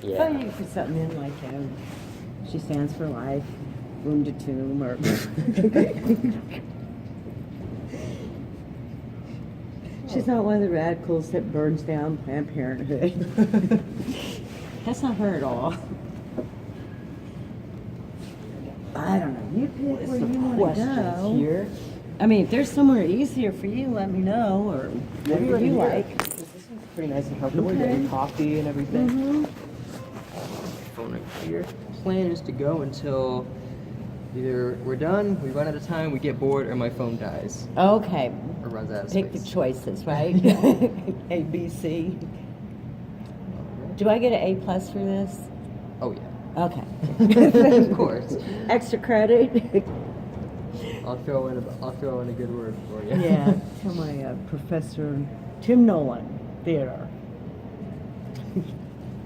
Yeah. But you could put something in like, she stands for life, womb to tomb, or... She's not one of the radicals that burns down Planned Parenthood. That's not her at all. I don't know. You pick where you want to go. Here? I mean, if there's somewhere easier for you, let me know, or Maybe whatever you here. like. This is pretty nice and comfortable. Okay. You got your coffee and everything. Mm-hmm. Phone right here. Plan is to go until either we're done, we run out of time, we get bored, or my phone dies Okay. or runs out of Pick the space. choices, right? A, B, C. Do I get an A plus for this? Oh yeah. Okay. Of course. Extra credit. I'll throw in a good word for you. Yeah. Tell my professor, Tim Nolan, theater.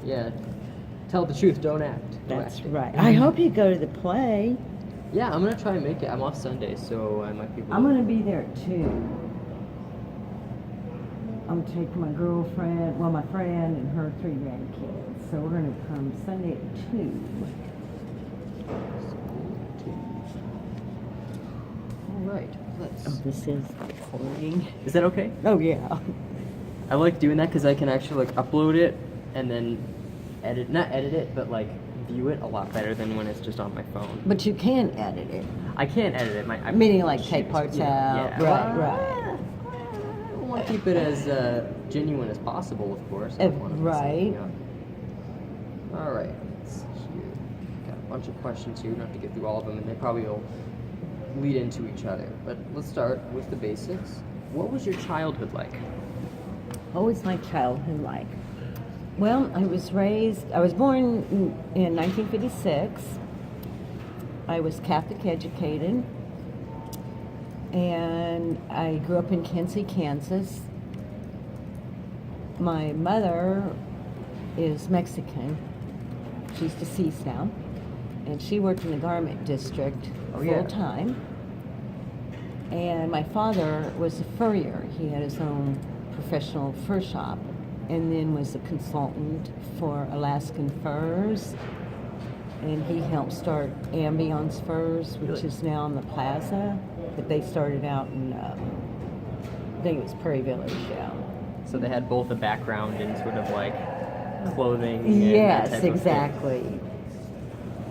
Yeah. Tell the truth, don't act. No That's acting. right. I hope you go to the play. Yeah, I'm gonna try and make it. I'm off Sunday, so I might be able I'm gonna be there too. I'm taking my girlfriend, well, my friend and her 3 grandkids. So we're gonna come Sunday at 2. All right. Let's. Oh, this is recording. Is that okay? Oh yeah. I like doing that because I can actually like upload it and then not edit it, but like view it a lot better than when it's just on my phone. But you can edit it. I can't edit it. Meaning like take parts Yeah, out. yeah. Right. I want to keep it as genuine as possible, of course. I don't wanna mess Right. anything up. All right. Let's see here. Got a bunch of questions here. We don't have to get through all of them, and they probably will lead into each other. But let's start with the basics. What was your childhood like? What was my childhood like? Well, I was born in 1956. I was Catholic educated. And I grew up in Kinsey, Kansas. My mother is Mexican. She's deceased now. And she worked in the garment district Oh, yeah. full time. And my father was a furrier. He had his own professional fur shop, and then was a consultant for Alaskan Furs. And he helped start Ambiance Furs, which Really? is now in the plaza. But they started out in, I think it was Prairie Village, yeah. So they had both a background in sort of like clothing. And that Yes, type of thing. exactly.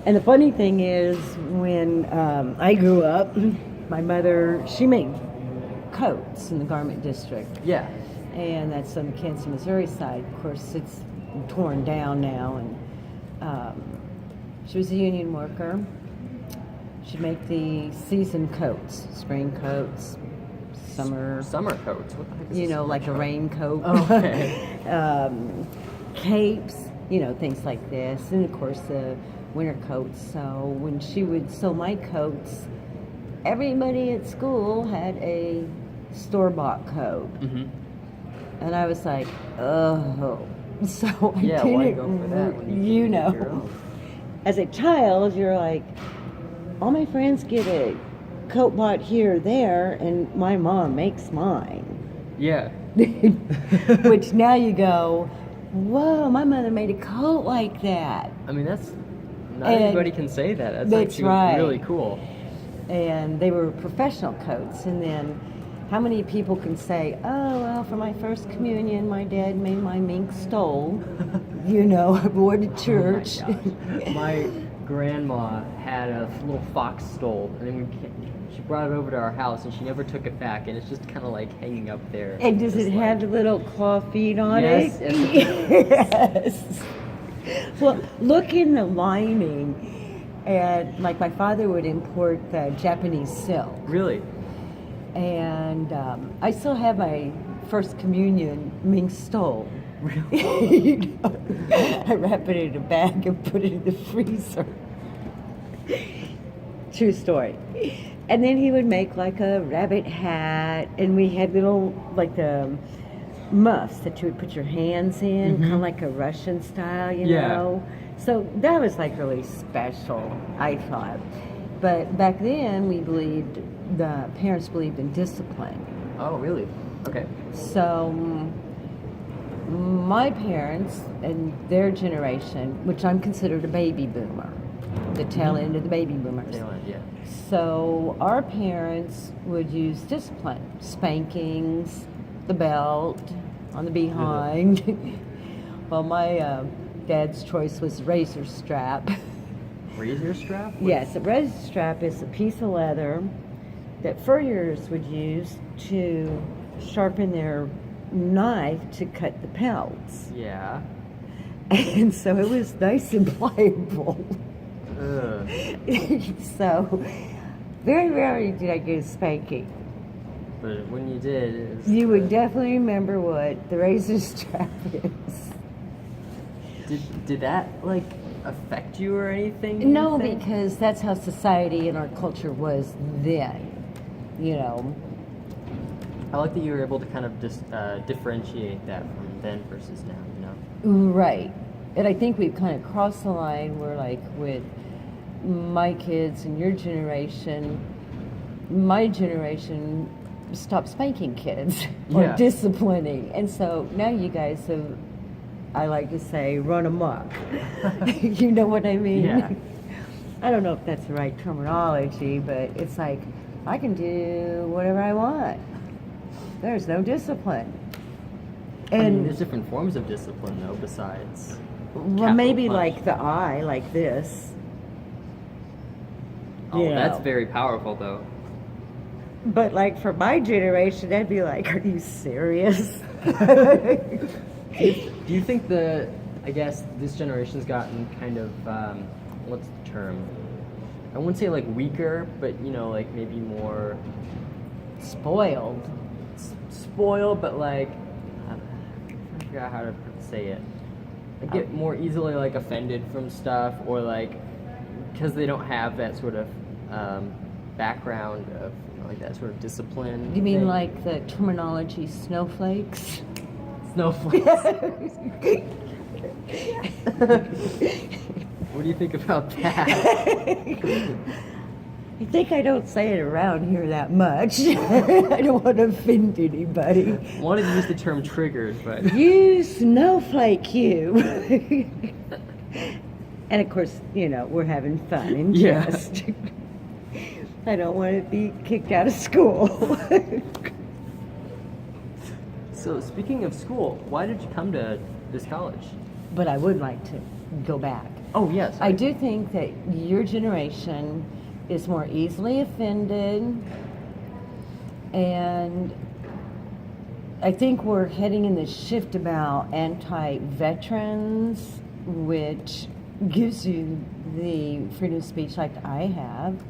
And the funny thing is, when I grew up, my mother, she made coats in the garment district. Yeah. And that's on the Kansas, Missouri side. Of course, it's torn down now. And she was a union worker. She'd make the season coats, spring coats, summer, coats. What the heck is you a know, summer like a coat? raincoat. Oh, okay. Capes, you know, things like this. And of course, the winter coats. So when she would sew my coats, everybody at school had a store-bought coat. Mm-hmm. And I was like, oh. So I Yeah, didn't, why go for that when you can make your know. own? As a child, you're like, all my friends get a coat bought here or there, and my mom makes mine. Yeah. Which now you go, whoa, my mother made a coat like that. I mean, not And everybody can say that. That's actually right. really cool. And they were professional coats. And then how many people can say, oh, well, for my first communion, my dad made my mink stole. You know, I wore to church. Oh my gosh. My grandma had a little fox stole, and then she brought it over to our house, and she never took it back, and it's just kind of like hanging up there. And does just it like- have the little claw feet on Yes, it? yes, Yes. Well, look in the lining. And like my father would import Japanese silk. Really? And I still have my first communion mink stole. Really? You know, I wrap it in a bag and put it in the freezer. True story. And then he would make like a rabbit hat, and we had little like the muffs that you would put your hands in, kind of like a Russian style, you Yeah. know. So that was like really special, I thought. But back then, the parents believed in discipline. Oh, really? Okay. So my parents and their generation, which I'm considered a baby boomer, the tail end of the baby boomers. Tail end, yeah. So our parents would use discipline, spankings, the belt on the behind. Well, my dad's choice was razor strap. Razor strap? Yes, a razor strap is a piece of leather that furriers would use to sharpen their knife to cut the pelts. Yeah. And so it was nice and pliable. Ugh. So very rarely did I get a spanking. But when you did, it was You would definitely remember what the razor strap is. Did that like affect you or anything? you No, think? because that's how society and our culture was then. You know, I like that you were able to kind of just differentiate that from then versus now. You know. right. And I think we've kind of crossed the line where, like, with my kids and your generation, my generation stopped spanking kids or Yeah. disciplining. And so now you guys have, I like to say, run amok. You know what I mean? Yeah. I don't know if that's the right terminology, but it's like, I can do whatever I want. There's no discipline. I mean, And, there's different forms of discipline though, besides. well, capital maybe punch. like the eye, like this. Oh, you that's know. very powerful though. But like for my generation, that'd be like, are you serious? Do you think I guess this generation's gotten kind of, what's the term? I wouldn't say like weaker, but you know, like maybe more Spoiled. spoiled, but like, I forgot how to say it. I get more easily like offended from stuff, or like, because they don't have that sort of background of, you know, like that sort of discipline. You mean thing. like the terminology snowflakes? Snowflakes? What do you think about that? I think I don't say it around here that much. I don't want to offend anybody. Wanted to use the term triggered, but You snowflake, you. And of course, you know, we're having fun and Yeah. jest. I don't want to be kicked out of school. So speaking of school, why did you come to this college? But I would like to go back. Oh yes, I do think that your generation is more easily offended, and I think we're heading in this shift about anti-veterans, which gives you the freedom of speech like I have.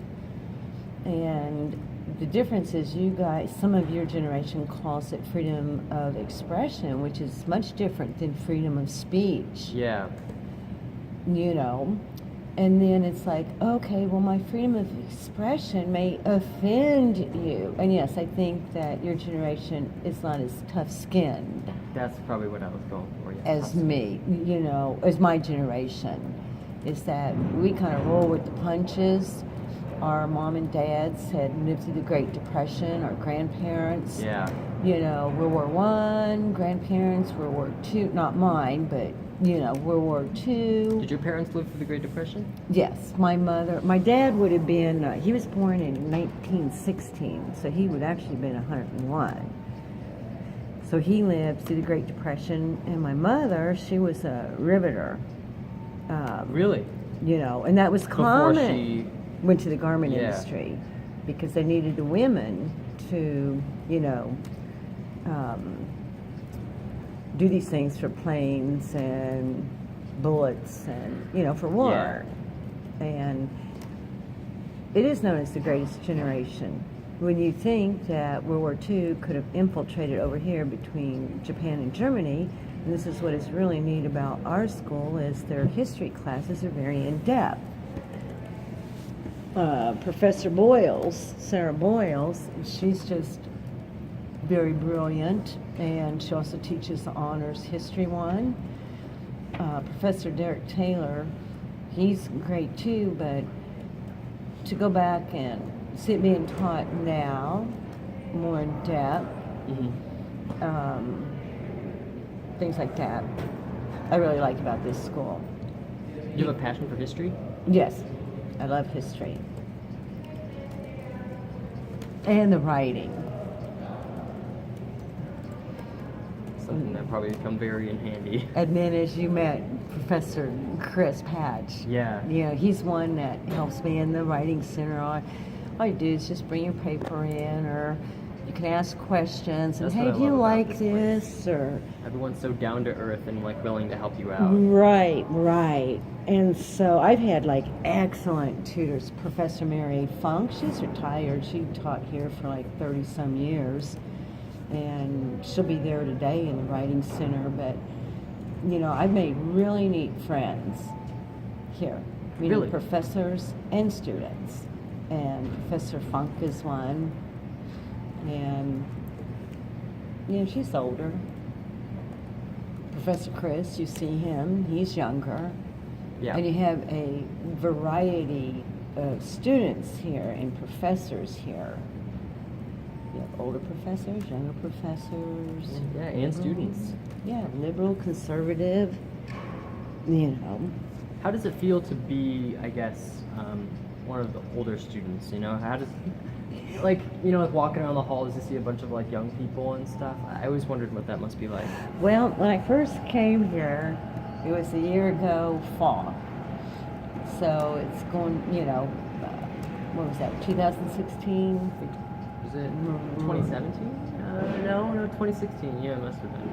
And the difference is you guys, some of your generation calls it freedom of expression, which is much different than freedom of speech. Yeah. You know, and then it's like, okay, well, my freedom of expression may offend you. And yes, I think that your generation is not as tough-skinned That's probably what I was going for. Yeah. as me, you know, as my generation, is that we kind of roll with the punches. Our mom and dads had lived through the Great Depression, our grandparents, Yeah. you know, World War One, grandparents, World War Two, not mine, but, you know, World War Two. Did your parents live through the Great Depression? Yes, my dad would have been, he was born in 1916, so he would actually have been 101. So he lived through the Great Depression, and my mother, she was a riveter. Really? You know, and that was Before common. she. Went to the garment Yeah. industry because they needed the women to, you know, do these things for planes and bullets and, you know, for war. And it is known as the greatest generation. When you think that World War II could have infiltrated over here between Japan and Germany, and this is what is really neat about our school, is their history classes are very in-depth. Professor Boyles, Sarah Boyles, she's just very brilliant, and she also teaches the honors history one. Professor Derek Taylor, he's great too, but to go back and see it being taught now, more in depth, Mhm. things like that. I really like about this school. You have a passion for history? Yes, I love history. And the writing. Something that probably come very in handy. And then as you met Professor Chris Patch. Yeah. You know, he's one that helps me in the writing center. All you do is just bring your paper in, or you can ask questions. And That's hey, what I do you love about like this place. this? Or Everyone's so down to earth and like willing to help you out. Right. And so I've had like excellent tutors. Professor Mary Funk, she's retired. She taught here for like 30 some years. And she'll be there today in the writing center. But, you know, I've made really neat friends here. Meaning Really? professors and students. And Professor Funk is one. And, you know, she's older. Professor Chris, you see him, he's younger. Yeah. And you have a variety of students here and professors here. You have older professors, younger professors. Yeah, and students. Yeah, liberal, conservative, you know. How does it feel to be, I guess, one of the older students? You know, how does, like, you know, like walking around the halls, you see a bunch of like young people and stuff. I always wondered what that must be like. Well, when I first came here, it was a year ago fall. So it's going, you know, what was that, 2016? Was it 2017? No, 2016. Yeah, it must have been.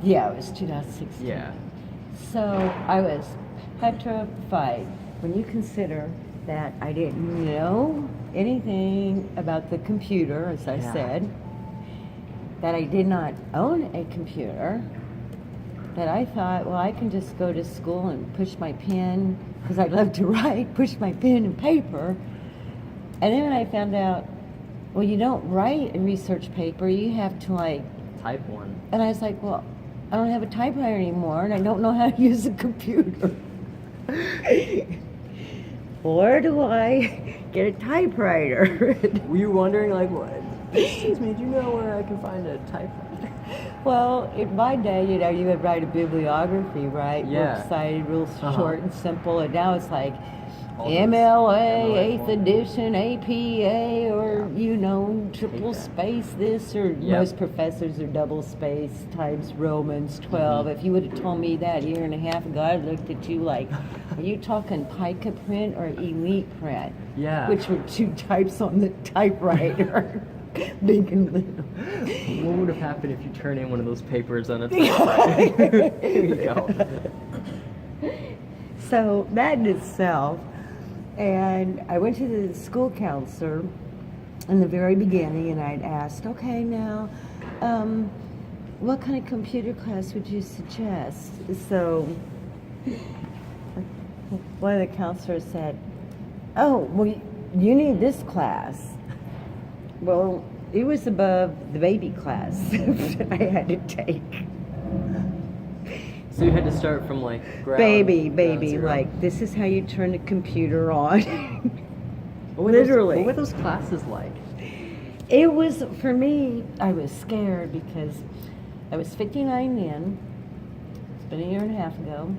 Yeah, it was 2016. Yeah. So I was petrified when you consider that I didn't know anything about the computer, as I Yeah. said, that I did not own a computer, that I thought, well, I can just go to school and push my pen, because I love to write, push my pen and paper. And then when I found out, well, you don't write a research paper, you have to like, Type one. and I was like, well, I don't have a typewriter anymore, and I don't know how to use a computer. Where do I get a typewriter? Were you wondering, like, what? Excuse me, do you know where I can find a typewriter? Well, in my day, you know, you would write a bibliography, right? Yeah. Works cited, real short and simple, and now it's like All these MLA, MLA 8th forms. edition, APA, or, Yeah. you know, triple that. space this, or Yep. most professors are double space times Romans 12. If you would have told me that a year and a half ago, I'd looked at you like, are you talking pica print or elite print? Yeah. Which were two types on the typewriter, big and little. What would have happened if you turn in one of those papers on a typewriter? Here you go. So that in itself, and I went to the school counselor in the very beginning, and I'd asked, okay, now, what kind of computer class would you suggest? So one of the counselors said, oh, well, you need this class. Well, it was above the baby class that I had to take. So you had to start from like ground Baby, zero. like, this is how you turn the computer on. What were those- literally. what were those classes like? It was, for me, I was scared because I was 59 then, it's been a year and a half ago,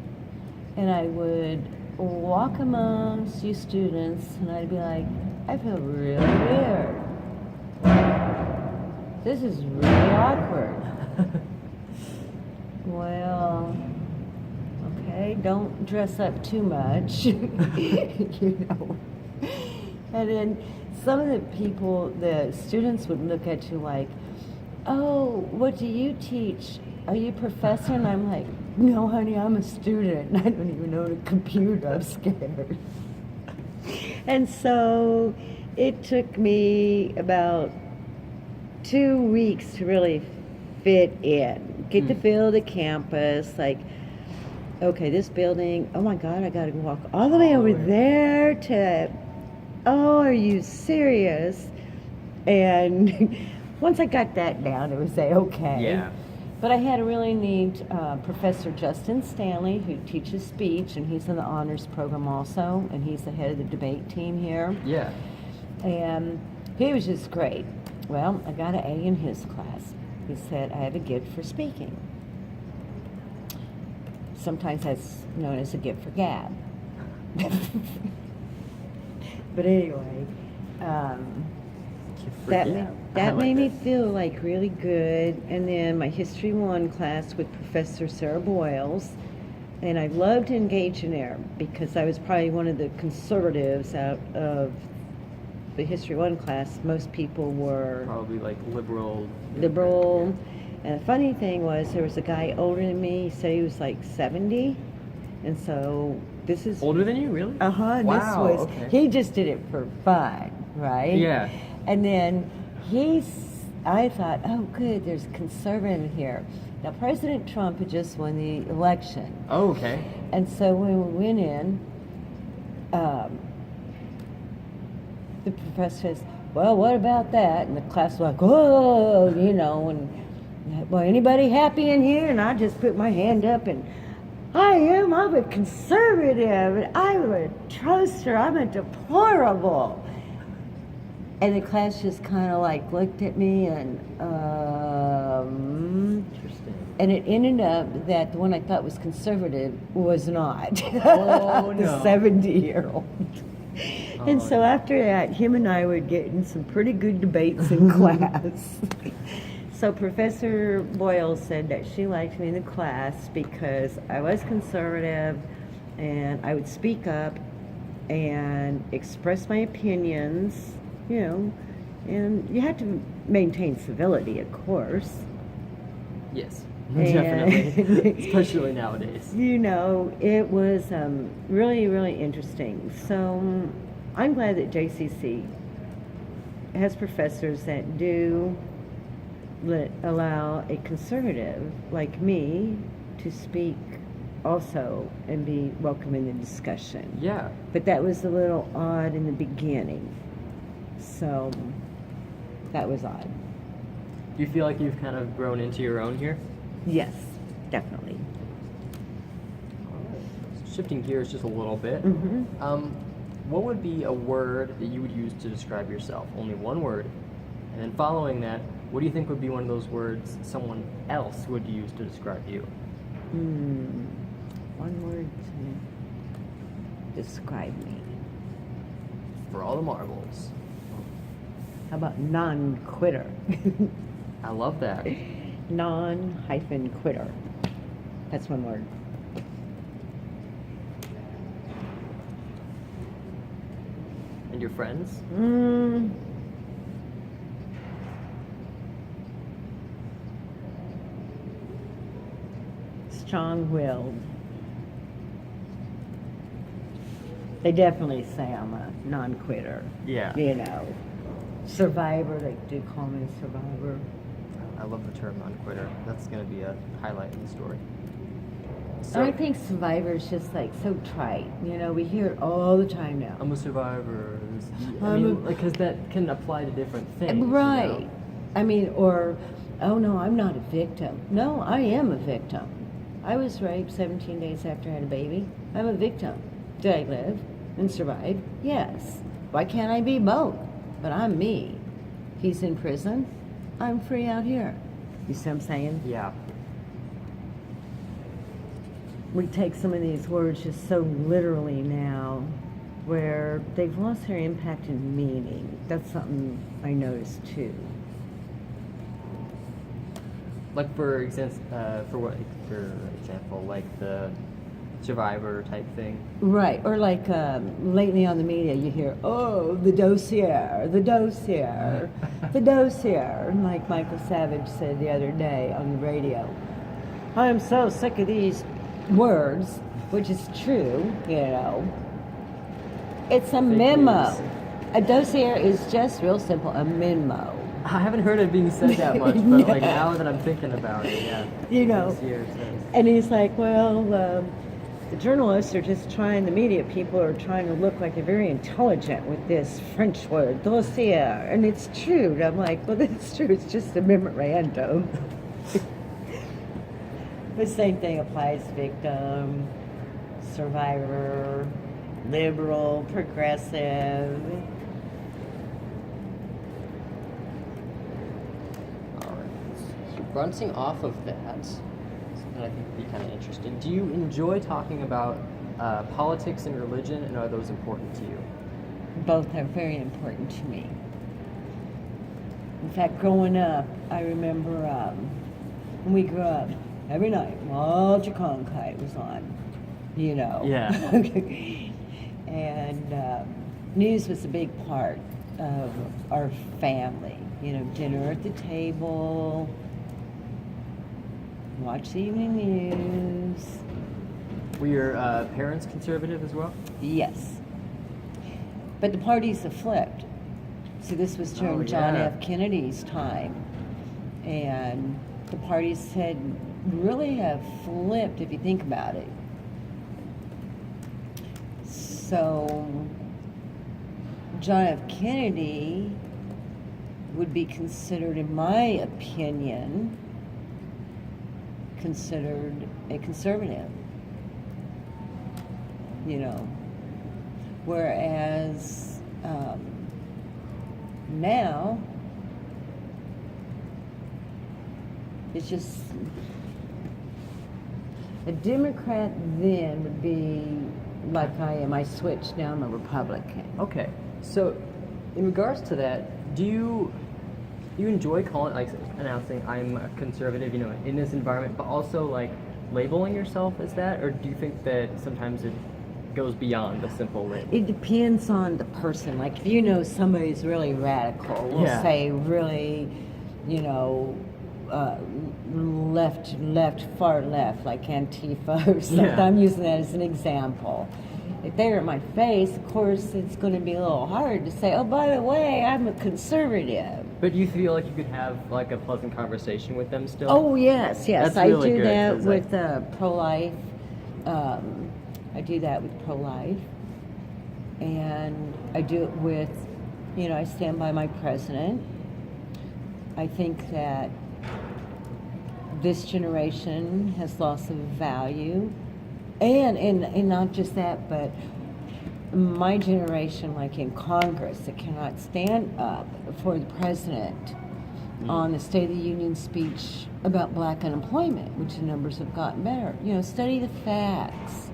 and I would walk amongst you students and I'd be like, I feel really weird. This is really awkward. Well, okay, don't dress up too much, you know. And then some of the people, the students would look at you like, oh, what do you teach? Are you a professor? And I'm like, no, honey, I'm a student. I don't even know the computer. I'm scared. And so it took me about 2 weeks to really fit in, get the feel of the campus, like, okay, this building, oh my God, I gotta walk all the way over there to, oh, are you serious? And once I got that down, it was okay. Yeah. But I had a really neat Professor Justin Stanley, who teaches speech, and he's in the honors program also, and he's the head of the debate team here. Yeah. And he was just great. Well, I got an A in his class. He said I have a gift for speaking. sometimes that's known as a gift for gab. But anyway, that made me feel like really good. And then my History 1 class with Professor Sarah Boyles, and I loved to engage in there because I was probably one of the conservatives out of the History 1 class. Most people were Probably like liberal. And the funny thing was, there was a guy older than me. He said he was like 70, and so this is Older than you, really? Wow, this was he just did it for fun, right? Yeah. And then I thought, oh, good, there's a conservative here. Now, President Trump had just won the election. Oh, okay. And so when we went in, the professor says, well, what about that? And the class was like, oh, you know, and, well, anybody happy in here? And I just put my hand up, and I'm a conservative, and I'm a toaster, I'm a deplorable. And the class just kind of like looked at me and, Interesting. and it ended up that the one I thought was conservative was not. Oh, the no. 70-year-old. And so after that, him and I would get in some pretty good debates in class. So Professor Boyle said that she liked me in the class because I was conservative and I would speak up and express my opinions, you know, and you have to maintain civility, of course. Yes, And- definitely, especially nowadays. You know, it was really, really interesting. So I'm glad that JCC has professors that do allow a conservative like me to speak also and be welcome in the discussion. Yeah. But that was a little odd in the beginning. So that was odd. Do you feel like you've kind of grown into your own here? Yes, definitely. Shifting gears just a little bit. Mm-hmm. What would be a word that you would use to describe yourself? Only one word. And then following that, what do you think would be one of those words someone else would use to describe you? One word to describe me. For all the marbles. How about non-quitter? I love that. Non-quitter. That's one word. And your friends? Strong-willed. They definitely say I'm a non-quitter. Yeah. You know. Survivor, they do call me a survivor. I love the term non-quitter. That's going to be a highlight in the story. I think survivor is just like so trite. You know, we hear it all the time now. I'm a survivor. I mean, because that can apply to different things. Right. You know? I mean, or, oh no, I'm not a victim. No, I am a victim. I was raped 17 days after I had a baby. I'm a victim. Did I live and survive? Yes. Why can't I be both? But I'm me. He's in prison. I'm free out here. You see what I'm saying? Yeah. We take some of these words just so literally now, where they've lost their impact and meaning. That's something I noticed too. Like for example, like the survivor type thing. Right, or like lately on the media you hear, oh, the dossier, the dossier, the dossier. And like Michael Savage said the other day on the radio, I'm so sick of these words, which is true, you know. It's a memo. news. A dossier is just real simple, a memo. I haven't heard it being said that much, but like now that I'm thinking about it, yeah. You know. This year it says. And he's like, well, the journalists are just trying, the media people are trying to look like they're very intelligent with this French word, dossier. And it's true. And I'm like, well, that's true. It's just a memorandum. The same thing applies to victim, survivor, liberal, progressive. All right. So bouncing off of that, that I think would be kind of interesting. Do you enjoy talking about politics and religion, and are those important to you? Both are very important to me. In fact, growing up, I remember when we grew up, every night, Walter Cronkite was on, you know. Yeah. And news was a big part of our family. You know, dinner at the table, watch the evening news. Were your parents conservative as well? Yes. But the parties have flipped. See, this was during Oh, John yeah. F. Kennedy's time. And the parties had really have flipped if you think about it. So, John F. Kennedy would be considered, in my opinion, considered a conservative. You know, whereas now it's just a Democrat then would be like I am. I switched, now I'm a Republican. Okay, so in regards to that, do you enjoy calling, like, announcing I'm a conservative, you know, in this environment, but also like labeling yourself as that, or do you think that sometimes it goes beyond the simple label? It depends on the person. Like if you know somebody's really radical, we'll Yeah. say really, you know, far left, like Antifa or something. Yeah. I'm using that as an example. If they're in my face, of course, it's going to be a little hard to say, oh, by the way, I'm a conservative. But do you feel like you could have like a pleasant conversation with them still? Oh, yes. That's I really do good, that 'cause with pro-life. I do that with pro-life. And I do it with, you know, I stand by my president. I think that this generation has lost of value. And not just that, but my generation, like in Congress, that cannot stand up for the president on the State of the Union speech about black unemployment, which the numbers have gotten better. You know, study the facts.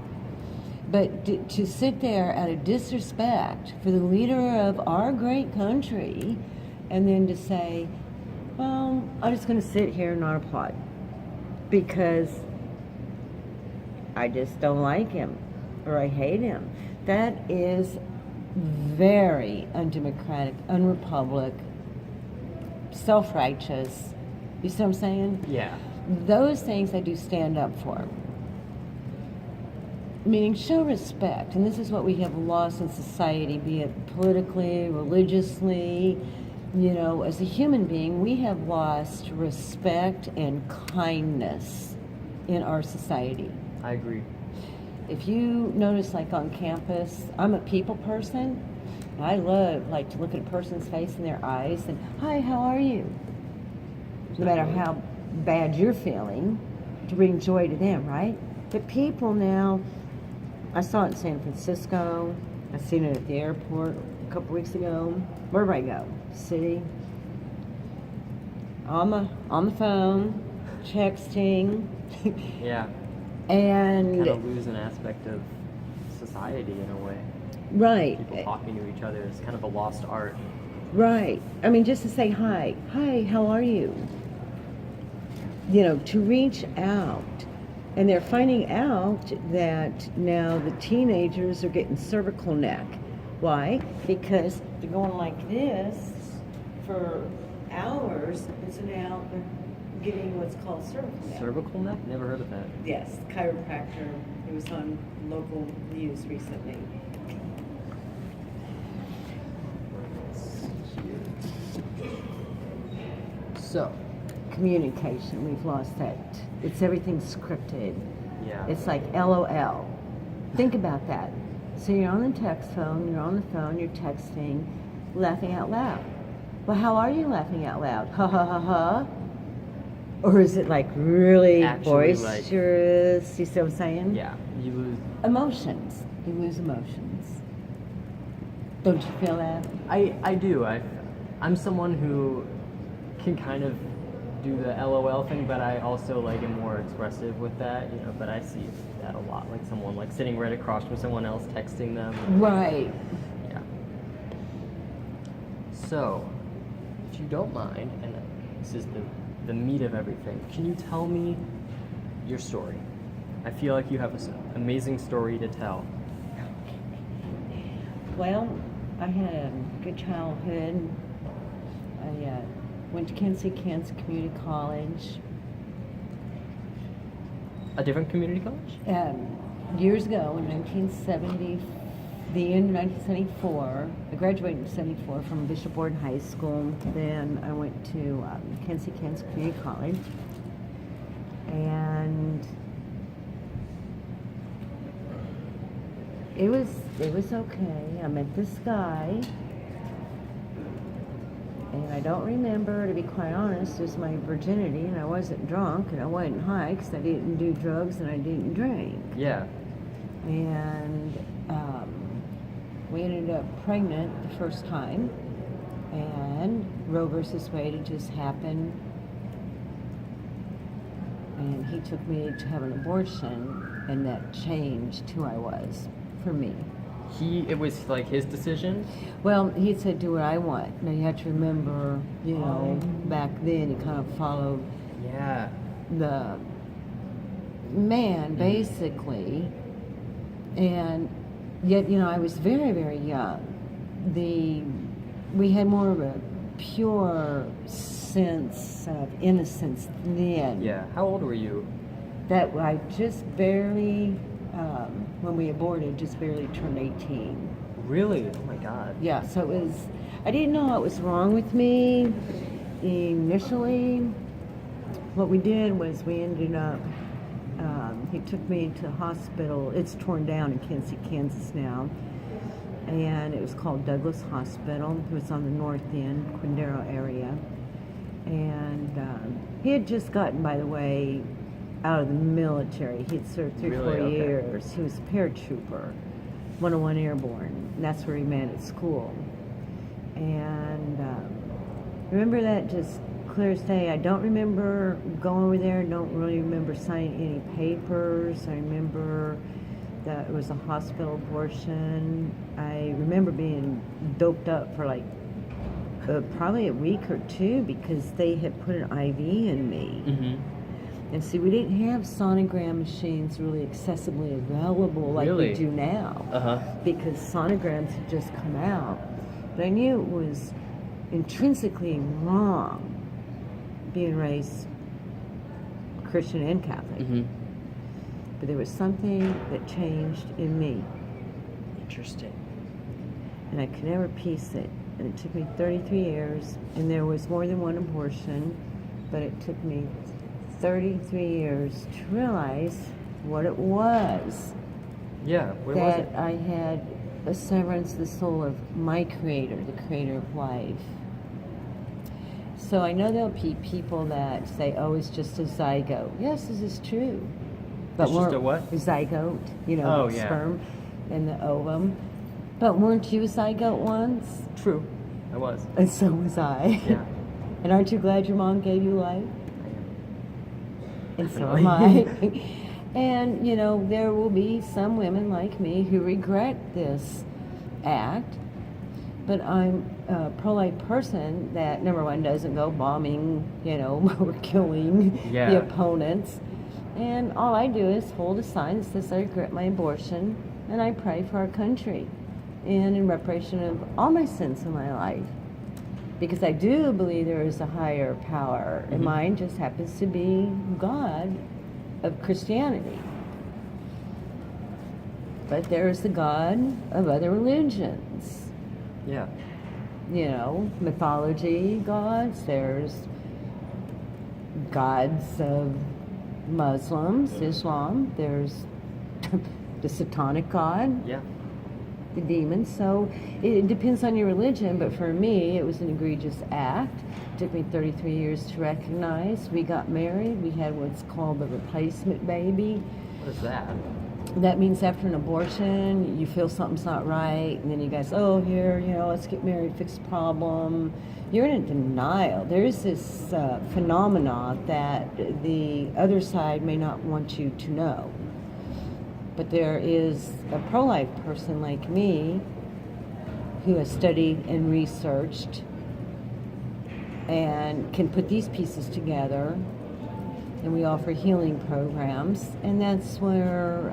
But to sit there out of disrespect for the leader of our great country and then to say, well, I'm just going to sit here and not applaud because I just don't like him or I hate him. That is very undemocratic, unrepublic, self-righteous. You see what I'm saying? Yeah. Those things I do stand up for. Meaning show respect. And this is what we have lost in society, be it politically, religiously, you know, as a human being, we have lost respect and kindness in our society. I agree. If you notice, like on campus, I'm a people person. I love like to look at a person's face in their eyes and, hi, how are you? No matter how bad you're feeling, to bring joy to them, right? But people now, I saw it in San Francisco. I seen it at the airport a couple weeks ago. Wherever I go, city, on the phone, texting, Yeah. and Kind of lose an aspect of society in a way. right. People talking to each other is kind of a lost art. Right. I mean, just to say hi, how are you? You know, to reach out. And they're finding out that now the teenagers are getting cervical neck. Why? Because they're going like this for hours, and so now they're getting what's called cervical neck. Cervical neck? Never heard of that. Yes, chiropractor. It was on local news recently. So, Communication, we've lost that. It's everything scripted. yeah. It's like LOL. Think about that. So you're on the text phone, you're on the phone, you're texting, laughing out loud. Well, how are you laughing out loud? Ha ha ha ha. Or is it like really Actually, like- boisterous? You see what I'm saying? Yeah. You lose. Emotions. You lose emotions. Don't you feel that? I do. I'm someone who can kind of do the LOL thing, but I also like am more expressive with that, you know. But I see that a lot, like someone like sitting right across from someone else, texting them. Right. Yeah. So, if you don't mind, and this is the meat of everything, can you tell me your story? I feel like you have an amazing story to tell. Well, I had a good childhood. I went to Kansas Community College. A different community college? Years ago, in 1970, the end of 1974, I graduated in 74 from Bishop Ward High School. Then I went to Kansas Community College. And it was okay. I met this guy, and I don't remember, to be quite honest, just my virginity, and I wasn't drunk, and I wasn't high, because I didn't do drugs, and I didn't drink. Yeah. And we ended up pregnant the first time, and Roe versus Wade had just happened, and he took me to have an abortion, and that changed who I was, for me. It was like his decision? Well, he said, do what I want. Now, you have to remember, you know, back then he kind of followed Yeah. the man, basically. And yet, you know, I was very, very young. We had more of a pure sense of innocence then. Yeah. How old were you? That I just barely, when we aborted, just barely turned 18. Really? Oh my God. Yeah, so it was, I didn't know what was wrong with me initially. What we did was we ended up, he took me to the hospital. It's torn down in Kansas now. And it was called Douglas Hospital. It was on the north end, Quindaro area. And he had just gotten, by the way, out of the military. He had served 3 or 4 Really? Okay. years. He was a paratrooper, 101 Airborne. And that's where he met at school. And remember that just clear as day. I don't remember going over there. Don't really remember signing any papers. I remember that it was a hospital abortion. I remember being doped up for like probably a week or 2 because they had put an IV in me. Mm-hmm. And see, we didn't have sonogram machines really accessibly available like Really? we do now. Uh-huh. Because sonograms had just come out. But I knew it was intrinsically wrong being raised Christian and Catholic. Mm-hmm. But there was something that changed in me, Interesting. and I could never piece it. And it took me 33 years, and there was more than one abortion, but it took me 33 years to realize what it was. Yeah. What was That it? I had a severance of the soul of my Creator, the Creator of life. So I know there'll be people that say, oh, it's just a zygote. Yes, this is true. But It's just a weren't- what? Zygote, you know, Oh, the yeah. sperm and the ovum. But weren't you a zygote once? True. I was. And so was I. Yeah. And aren't you glad your mom gave you life? And so am Definitely. I. And, you know, there will be some women like me who regret this act. But I'm a pro-life person that, number one, doesn't go bombing, you know, or killing Yeah. the opponents. And all I do is hold a sign that says I regret my abortion, and I pray for our country and in reparation of all my sins in my life. Because I do believe there is a higher power, and Mhm. mine just happens to be God of Christianity. But there is the God of other religions. Yeah. You know, mythology gods, there's gods of Muslims, Islam, there's the satanic god, Yeah. the demons. So it depends on your religion, but for me, it was an egregious act. It took me 33 years to recognize. We got married. We had what's called the replacement baby. What is that? That means after an abortion, you feel something's not right, and then you guys, oh, here, let's get married, fix the problem. You're in a denial. There's this phenomena that the other side may not want you to know. But there is a pro-life person like me who has studied and researched and can put these pieces together, and we offer healing programs, and that's where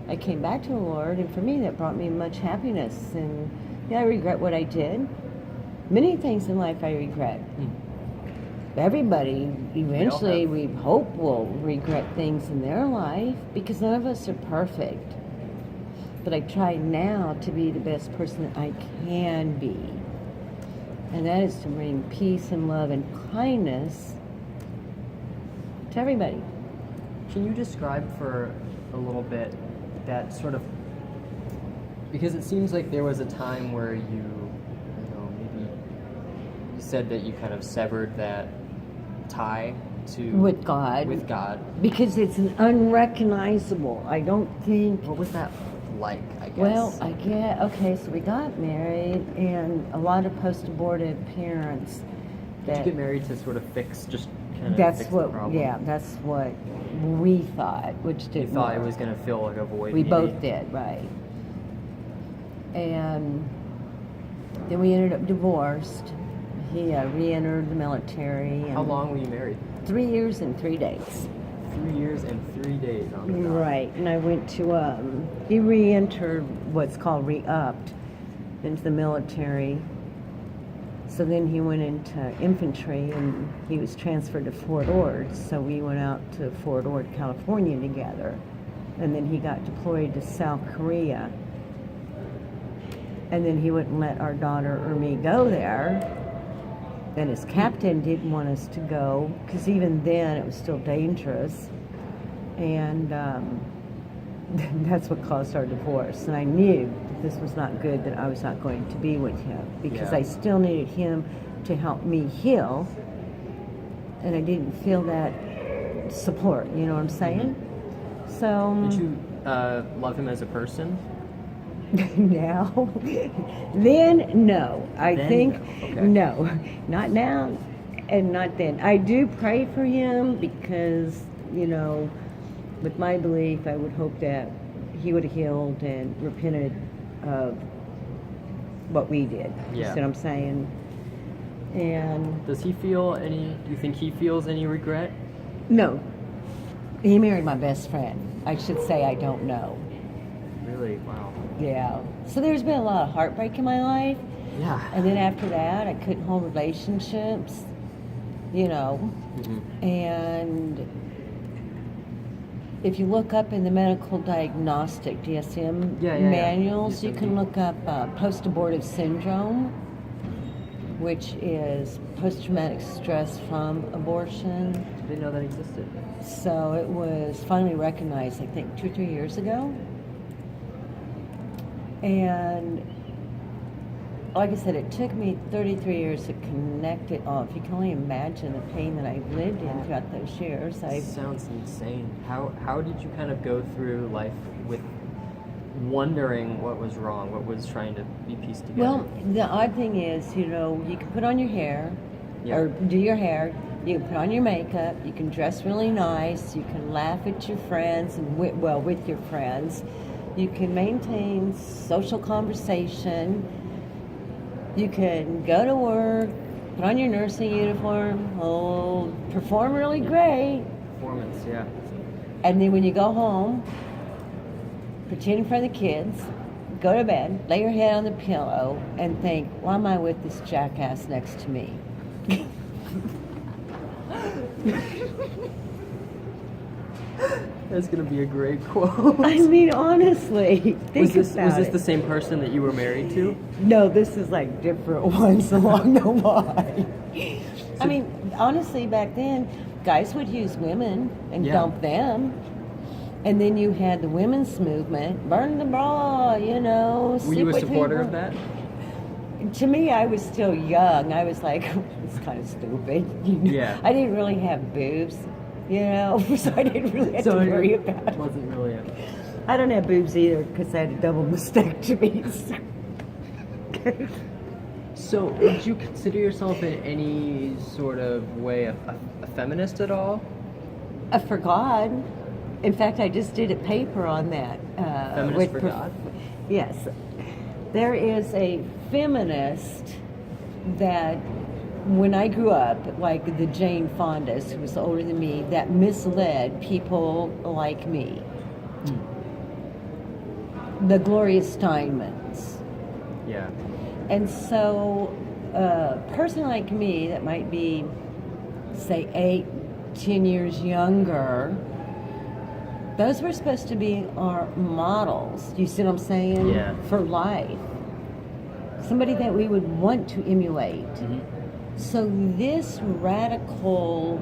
I came back to the Lord, and for me that brought me much happiness. And I regret what I did. Many things in life I regret. Everybody eventually, we hope, will regret things in their life, because none of us are perfect. But I try now to be the best person that I can be, and that is to bring peace and love and kindness to everybody. Can you describe for a little bit that sort of, because it seems like there was a time where maybe you said that you kind of severed that tie to With God. With God. Because it's an unrecognizable. I don't think. What was that like, I guess? Well, okay, so we got married, and a lot of post-abortive parents. Did you get married to sort of fix, just kind of That's fix what. the problem? Yeah, that's what we thought, which You didn't. thought it work. was going to fill like a void. We maybe? both did, right. And then we ended up divorced. He re-entered the military. And How long were you married? 3 years and 3 days. 3 years and 3 days on the dot. Right, and I went to, he re-entered what's called re-upped into the military. So then he went into infantry, and he was transferred to Fort Ord. So we went out to Fort Ord, California together. And then he got deployed to South Korea. And then he wouldn't let our daughter or me go there. And his captain didn't want us to go, because even then it was still dangerous. And that's what caused our divorce. And I knew that this was not good, that I was not going to be with him, because Yeah. I still needed him to help me heal. And I didn't feel that support, you know what I'm saying? So Did you love him as a person? now, then no. I Then think no. Okay. no, not now, and not then. I do pray for him, because with my belief, I would hope that he would have healed and repented of what we did. You Yeah. see what I'm saying? And Does he feel any? Do you think he feels any regret? no, he married my best friend. I should say I don't know. Really? Wow. Yeah. So there's been a lot of heartbreak in my life. Yeah. And then after that, I couldn't hold relationships, Mhm. And if you look up in the medical diagnostic DSM Yeah. manuals, you can DSM. look up post-abortive syndrome, which is post-traumatic stress from abortion. Didn't know that existed. So it was finally recognized, I think, 2 or 3 years ago. And like I said, it took me 33 years to connect it all. If you can only imagine the pain that I've lived in throughout those years. That sounds insane. How did you kind of go through life with wondering what was wrong, what was trying to be pieced together? Well, the odd thing is, you can put on your hair, Yeah. or do your hair. You can put on your makeup. You can dress really nice. You can laugh at your friends and with your friends. You can maintain social conversation. You can go to work, put on your nursing uniform, perform really great, Performance, yeah. and then when you go home, pretend in front of the kids, go to bed, lay your head on the pillow, and think, why am I with this jackass next to me? That's gonna be a great quote. I mean, honestly, think was about this it. the same person that you were married to? No, this is like different ones along the line. I mean, honestly, back then, guys would use women and Yeah. dump them. And then you had the women's movement, burn the bra, Were sleep you a with supporter people. of that? To me, I was still young. I was like, it's kind of stupid. Yeah. I didn't really have boobs, so I didn't really have to So worry it about it. wasn't really a... I don't have boobs either because I had a double mastectomy. So, would you consider yourself in any sort of way a feminist at all? For God. In fact, I just did a paper on that. Feminist for God? Yes. There is a feminist that, when I grew up, like the Jane Fondas, who was older than me, that misled people like me. The Gloria Steinemans. Yeah. And so a person like me that might be, say, 8, 10 years younger, those were supposed to be our models. Do you see what I'm saying? Yeah. For life. Somebody that we would want to emulate. Mm-hmm. So this radical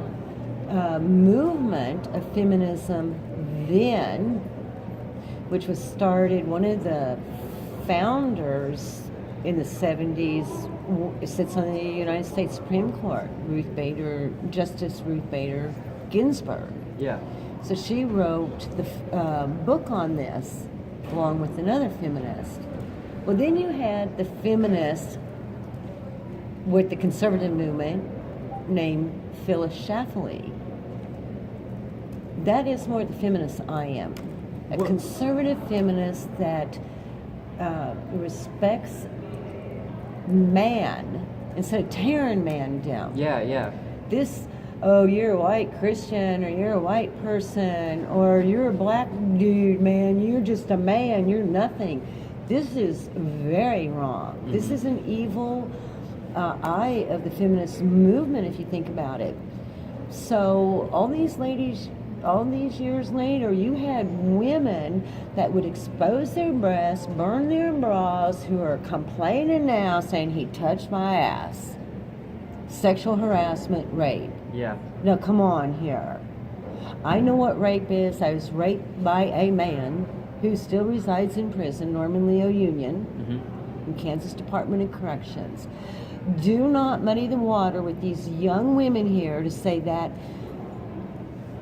movement of feminism then, which was started, one of the founders in the 70s sits on the United States Supreme Court, Justice Ruth Bader Ginsburg. Yeah. So she wrote the book on this, along with another feminist. Well, then you had the feminist with the conservative movement named Phyllis Schlafly. That is more the feminist I am. A Well- conservative feminist that respects man instead of tearing man down. Yeah, yeah. This, oh, you're a white Christian, or you're a white person, or you're a black dude, man, you're just a man, you're nothing. This is very wrong. Mm-hmm. This is an evil eye of the feminist movement, if you think about it. So all these ladies, all these years later, you had women that would expose their breasts, burn their bras, who are complaining now, saying, he touched my ass. Sexual harassment, rape. Yeah. Now, come on here. I know what rape is. I was raped by a man who still resides in prison, Norman Leo Union, Mm-hmm. in Kansas Department of Corrections. Do not muddy the water with these young women here to say that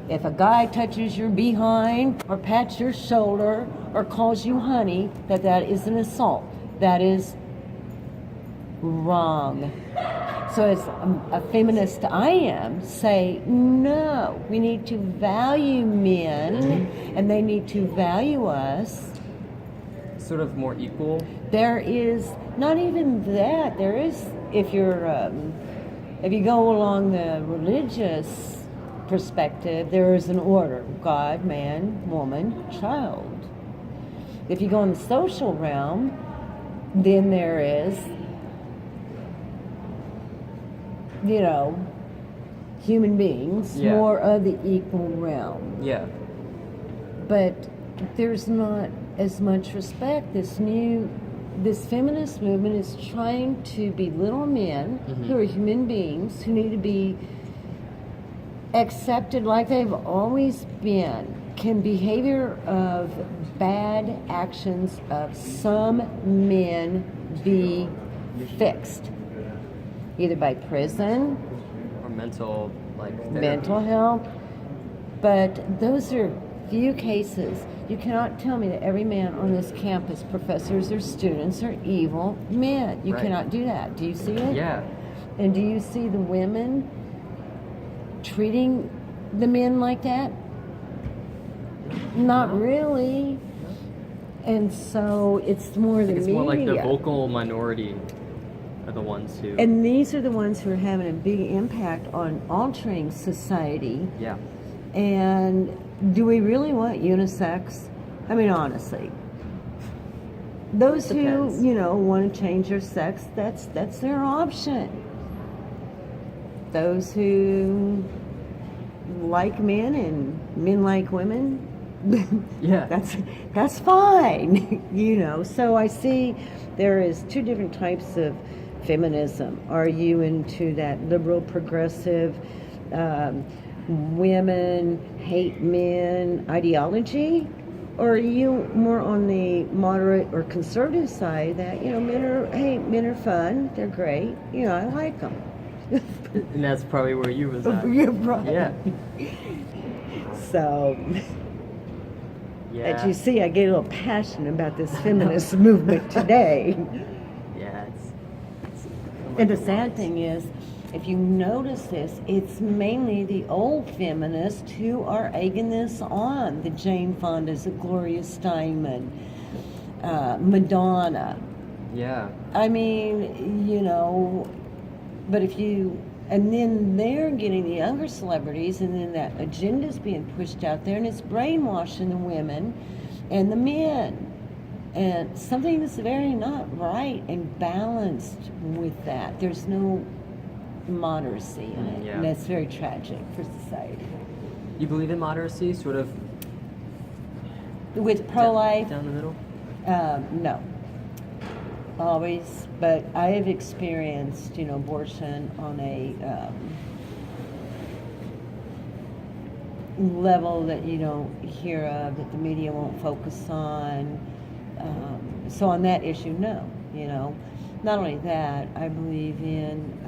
if a guy touches your behind or pats your shoulder or calls you honey, that is an assault. That is wrong. So as a feminist I am, say, no, we need to value men and they need to value us. Sort of more equal. There is not even that. There is, if you go along the religious perspective, there is an order: God, man, woman, child. If you go in the social realm, then there is, human beings, Yeah. more of the equal realm. Yeah. But there's not as much respect. This feminist movement is trying to belittle men who are human beings, who need to be accepted like they've always been. Can behavior of bad actions of some men be fixed? Either by prison, Or mental, therapy. mental health, but those are few cases. You cannot tell me that every man on this campus, professors or students, are evil men. You Right. cannot do that. Do you see it? Yeah. And do you see the women treating the men like that? Not really. And so it's more the It's media. more like the vocal minority are the ones who. And these are the ones who are having a big impact on altering society. Yeah. And do we really want unisex? I mean, honestly. Those Depends. who, want to change their sex, that's their option. Those who like men and men like women, Yeah. that's fine. So I see there is two different types of feminism. Are you into that liberal, progressive, women hate men ideology, or are you more on the moderate or conservative side that men are fun, they're great, I like them. And that's probably where you was at. You're right. Yeah. So As you see, I get a little passionate about this feminist movement today. Yeah, it's And the sad thing is, if you notice this, it's mainly the old feminists who are egging this on. The Jane Fondas, the Gloria Steinem, Madonna. Yeah. I mean, you know, but if you, and then they're getting the younger celebrities, and then that agenda's being pushed out there, and it's brainwashing the women and the men. And something that's very not right and balanced with that. There's no moderacy in it, Yeah. and that's very tragic for society. You believe in moderacy, sort of With pro-life, down the middle? no. Always, but I have experienced, you know, abortion on a level that you don't hear of, that the media won't focus on. So on that issue, no, you know. Not only that, I believe in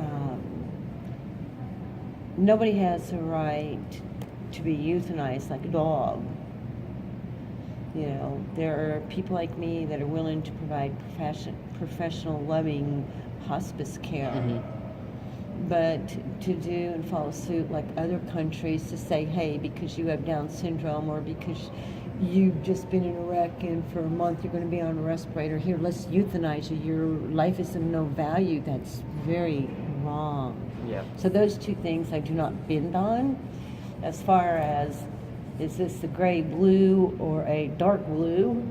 nobody has the right to be euthanized like a dog. You know, there are people like me that are willing to provide professional, loving hospice care. Mm-hmm. But to do and follow suit like other countries to say, hey, because you have Down syndrome or because you've just been in a wreck and for a month you're going to be on a respirator, here, let's euthanize you. Your life is of no value. That's very wrong. Yeah. So those two things I do not bend on. As far as, is this a gray blue or a dark blue?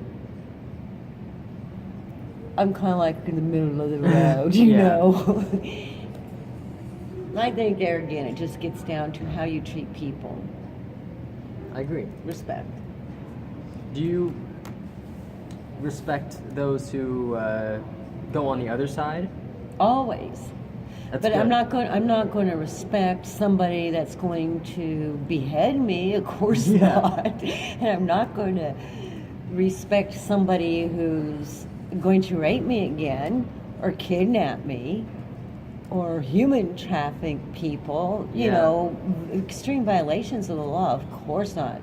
I'm kind of like in the middle of the road, you Yeah. know. I think there again, it just gets down to how you treat people. I agree. Respect. Do you respect those who go on the other side? Always. That's But good. I'm not going to respect somebody that's going to behead me. Of course Yeah. not. And I'm not going to respect somebody who's going to rape me again, or kidnap me, or human traffic people. You Yeah. know, extreme violations of the law. Of course not.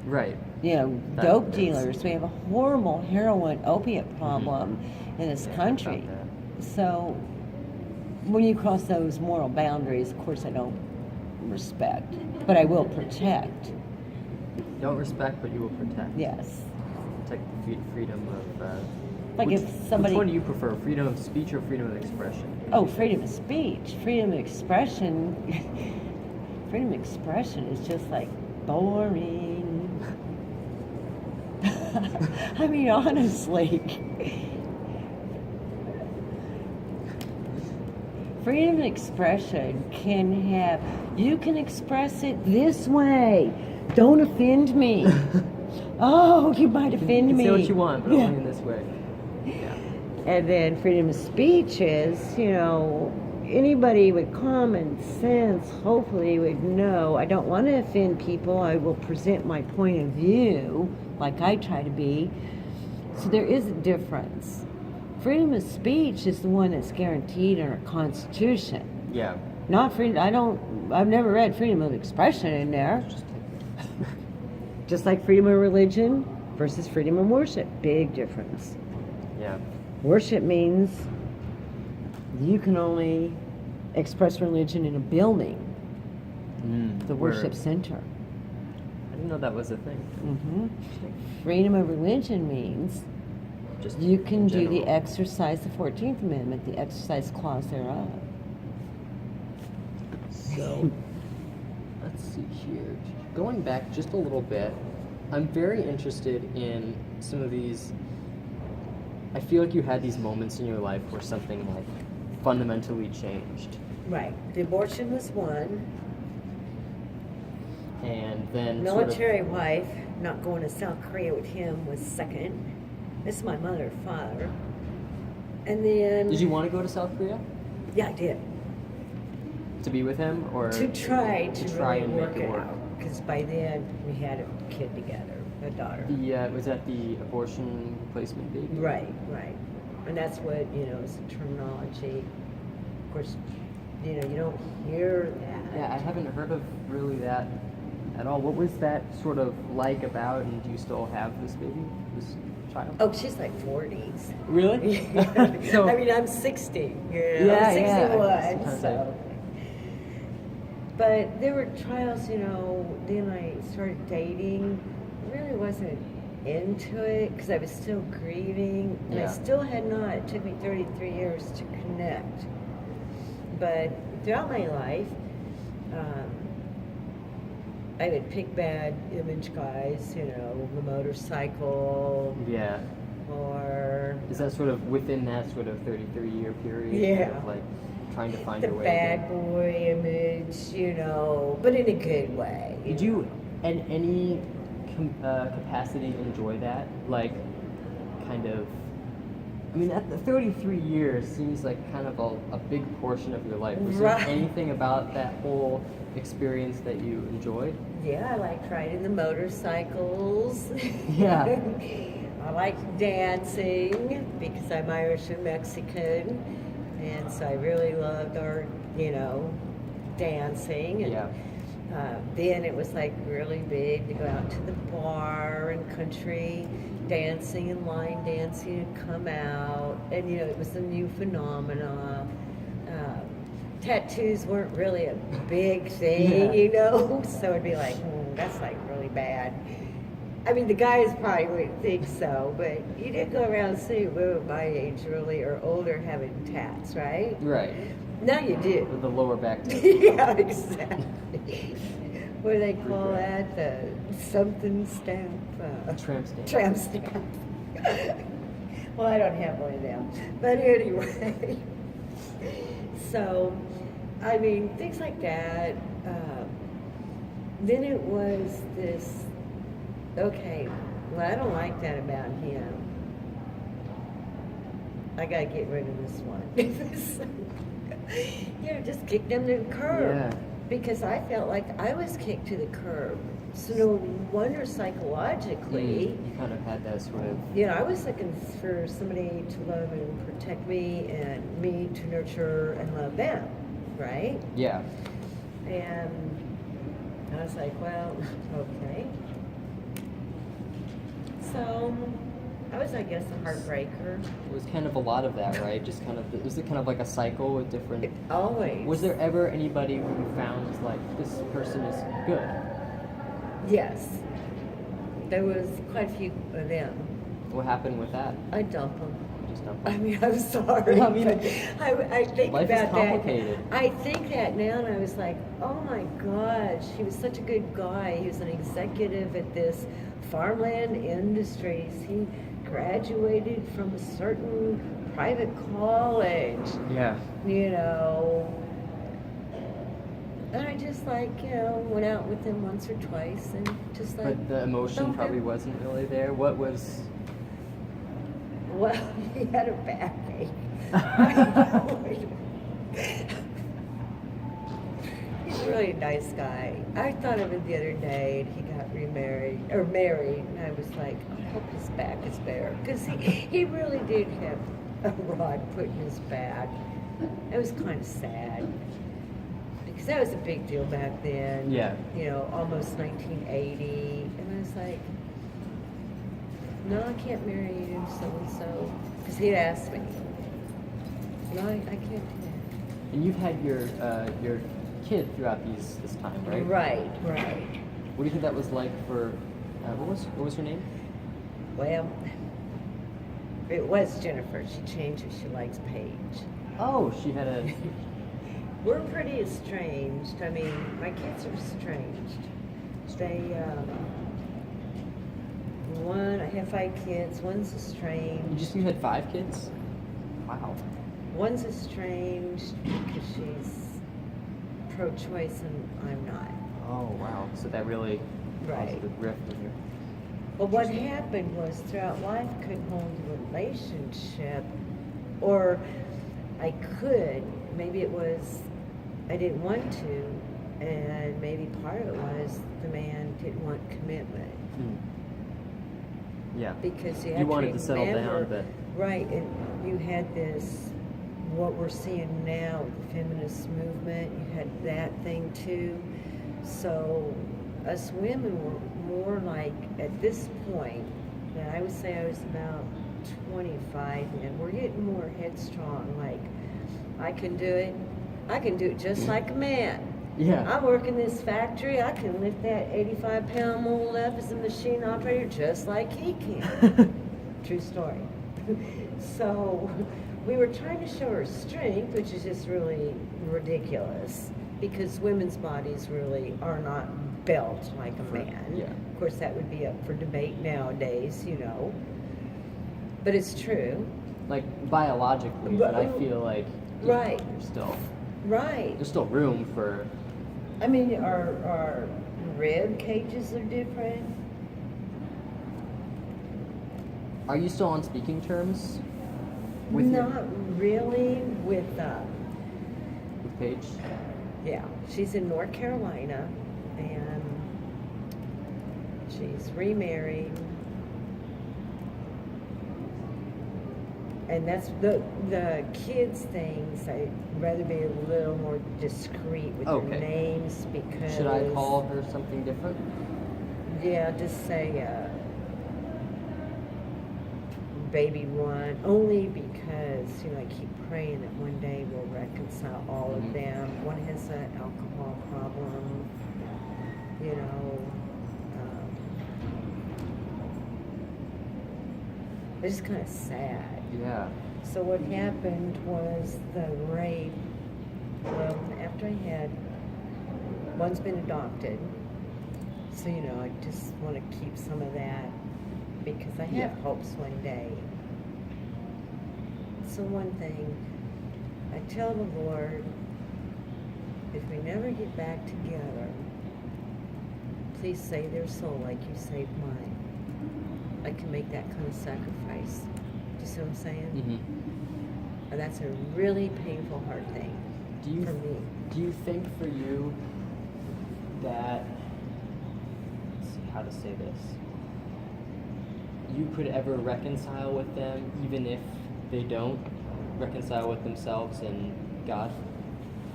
Right. You know, That dope is- dealers. We have a horrible heroin opiate problem in this Yeah, country. about that. So when you cross those moral boundaries, of course I don't respect, but I will protect. You don't respect, but you will protect. Yes. Protect the freedom of. Like which, if somebody- Which one do you prefer, freedom of speech or freedom of expression? Oh, freedom of speech, freedom of expression. Freedom of expression is just like boring. I mean, honestly. Freedom of expression can have, you can express it this way. Don't offend me. Oh, you might offend You can me. say what you want, but Yeah. only in this way. Yeah. And then freedom of speech is, you know, anybody with common sense hopefully would know I don't want to offend people. I will present my point of view like I try to be. So there is a difference. Freedom of speech is the one that's guaranteed in our Constitution. Yeah. Not freedom, I've never read freedom of expression in there. Just like freedom of religion versus freedom of worship. Big difference. Yeah. Worship means you can only express religion in a building, the Where- worship center. I didn't know that was a thing. Hmm Freedom of religion means Just you can in do the general. exercise, the 14th Amendment, the exercise clause thereof. So, let's see here. Going back just a little bit, I'm very interested in some of these. I feel like you had these moments in your life where something like fundamentally changed. Right. The abortion was one. And then Military wife, not going to South Korea with him, was second. This is my mother and father. And then... Did you want to go to South Korea Yeah, I did. to be with him, or To try to try really and make work it it work? out. Because by then, we had a kid together, a daughter. was that the abortion replacement baby? Right, right. And that's what, you know, is the terminology. Of course, you know, you don't hear that. Yeah, I haven't heard of really that at all. What was that sort of like about, and do you still have this baby, this child? Oh, she's like 40s. Really? So- I mean, I'm 60. You know, Yeah, I'm yeah. 61. Sometimes So. But there were trials, you know. Then I started dating. I really wasn't into it because I was still grieving, and I Yeah. still had not. It took me 33 years to connect. But throughout my life, I would pick bad image guys, you know, the motorcycle Yeah. or Is that sort of within that sort of 33-year period? Yeah. Of like trying to find the your way. bad boy image, you know, but in a good way. Did you, in any capacity, enjoy that? Like, kind of. I mean, at the 33 years seems like kind of a big portion of your life. Was there Right. anything about that whole experience that you enjoyed? Yeah, I liked riding the motorcycles. Yeah. I liked dancing because I'm Irish and Mexican, and so I really loved our, you know, dancing. And, Yeah. then it was like really big to go out to the bar and country dancing and line dancing and come out, and you know it was a new phenomena. Tattoos weren't really a big thing, Yeah. you know, so it'd be like, that's like really bad. I mean, the guys probably wouldn't think so, but you did go around seeing women my age really or older having tats, right? Right. Now you do. With the lower back. Yeah, exactly. What do they call that? The something stamp? Tramp stamp. Tramp stamp. Well, I don't have one of them. But anyway. So, I mean, things like that. Then it was this, okay, well, I don't like that about him. I gotta get rid of this one. You know, just kick them to the curb. Yeah. Because I felt like I was kicked to the curb. So no wonder psychologically, You kind of had that sort of. you know, I was looking for somebody to love and protect me and me to nurture and love them, right? Yeah. And I was like, well, okay. So I was, I guess, a heartbreaker. It was kind of a lot of that, right? Just kind of. Was it kind of like a cycle with different. Always. Was there ever anybody who you found was like, this person is good? Yes. There was quite a few of them. What happened with that? I dump them. Just dump I them. mean, I'm sorry. I mean, but I think life is about complicated. that. I think that now, and I was like, oh my gosh, he was such a good guy. He was an executive at this Farmland Industries. He graduated from a certain private college, Yeah. you know. And I just like, you know, went out with him once or twice and just like, But the emotion dump probably him. wasn't really there. What was. Well, he had a backache. He's a really nice guy. I thought of it the other day, and he got married, and I was like, I hope his back is bare. Because he really did have a rod put in his back. It was kind of sad. Because that was a big deal back then. Yeah. You know, almost 1980. And I was like, no, I can't marry you, so-and-so. Because he'd asked me. No, I can't do that. And you've had your kid throughout this time, right? Right. What do you think that was like for? What was her name? Well, it was Jennifer. She changed it. She likes Paige. Oh, she had a. We're pretty estranged. I mean, my kids are estranged. They, I have 5 kids. One's estranged. You had 5 kids? Wow. One's estranged because she's pro-choice and I'm not. Oh wow. So that really Right. caused a rift in your. But what happened was throughout life I couldn't hold a relationship, or I could. Maybe it was I didn't want to, and maybe part of it was the man didn't want commitment. Yeah. Because you You wanted to to settle remember, down, right, and you had this, what we're seeing now with the feminist movement, you had that thing too. So us women were more like, at this point, and I would say I was about 25, and we're getting more headstrong. Like, I can do it just like a man. Yeah. I work in this factory. I can lift that 85-pound mold up as a machine operator just like he can. True story. So we were trying to show her strength, which is just really ridiculous because women's bodies really are not built like a man. Yeah. Of course, that would be up for debate nowadays, you know. But it's true. Like biologically, but I feel like Right. there's still Right. room for. I mean, our rib cages are different. Are you still on speaking terms with your- Not really with, with Paige? yeah, she's in North Carolina and she's remarried. And that's the kids things. I'd rather be a little more discreet with Okay. their names because. Should I call her something different? Yeah, just say baby one, only because, you know, I keep praying that one day we'll reconcile all of Mhm. them. One has an alcohol problem, you know. It's just kind of sad. Yeah. So what happened was the rape, well, after I had, one's been adopted, so, you know, I just want to keep some of that because I have Yeah. hopes one day. So one thing, I tell the Lord, if we never get back together, please save their soul like you saved mine. I can make that kind of sacrifice. Do you see what I'm saying? Mm-hmm. And that's a really painful, hard thing Do you for me. Do you think for you that, let's see how to say this, you could ever reconcile with them even if they don't reconcile with themselves and God?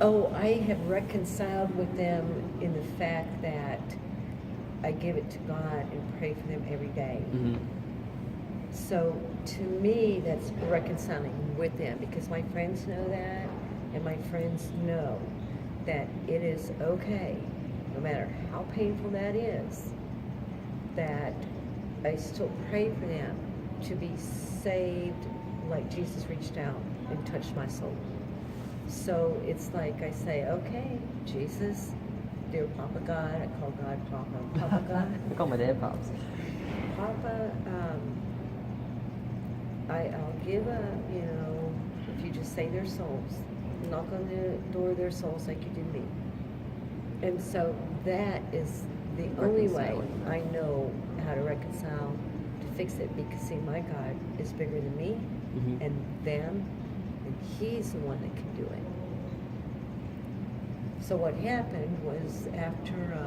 Oh, I have reconciled with them in the fact that I give it to God and pray for them every day. Mm-hmm. So to me, that's reconciling with them because my friends know that, and my friends know that it is okay, no matter how painful that is, that I still pray for them to be saved like Jesus reached out and touched my soul. So it's like I say, okay, Jesus, dear Papa God, I call God Papa. Papa God. I call my dad Pops. Papa, I'll give up, you know, if you just save their souls. Knock on the door of their souls like you did me. And so that is the only way Reconciling. I know how to reconcile, to fix it, because see, my God is bigger than me Mm-hmm. and them, and He's the one that can do it. So what happened was after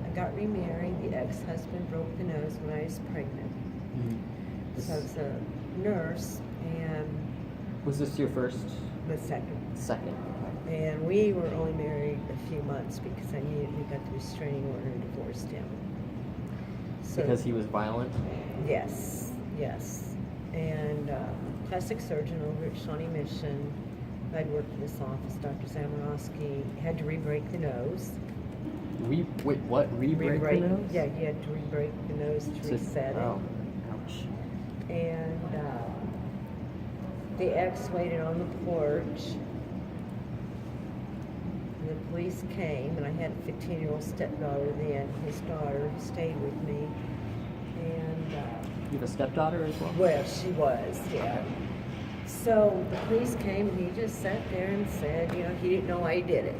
I got remarried, the ex-husband broke the nose when I was pregnant. Mm-hmm. So I was a nurse, and Was this your first? the second. Second. And we were only married a few months because I immediately got the restraining order and divorced him. So, Because he was violent? Yes, yes. And plastic surgeon over at Shawnee Mission. I'd worked in this office. Dr. Zamorowski had to re-break the nose. Wait, what? Re-break the nose? Yeah, you had to re-break the nose to reset Oh, it. ouch. And the ex waited on the porch. And the police came, and I had a 15-year-old stepdaughter then, his daughter, who stayed with me. And, You have a stepdaughter as well? well, she was, yeah. So the police came, and he just sat there and said, you know, he didn't know why he did it,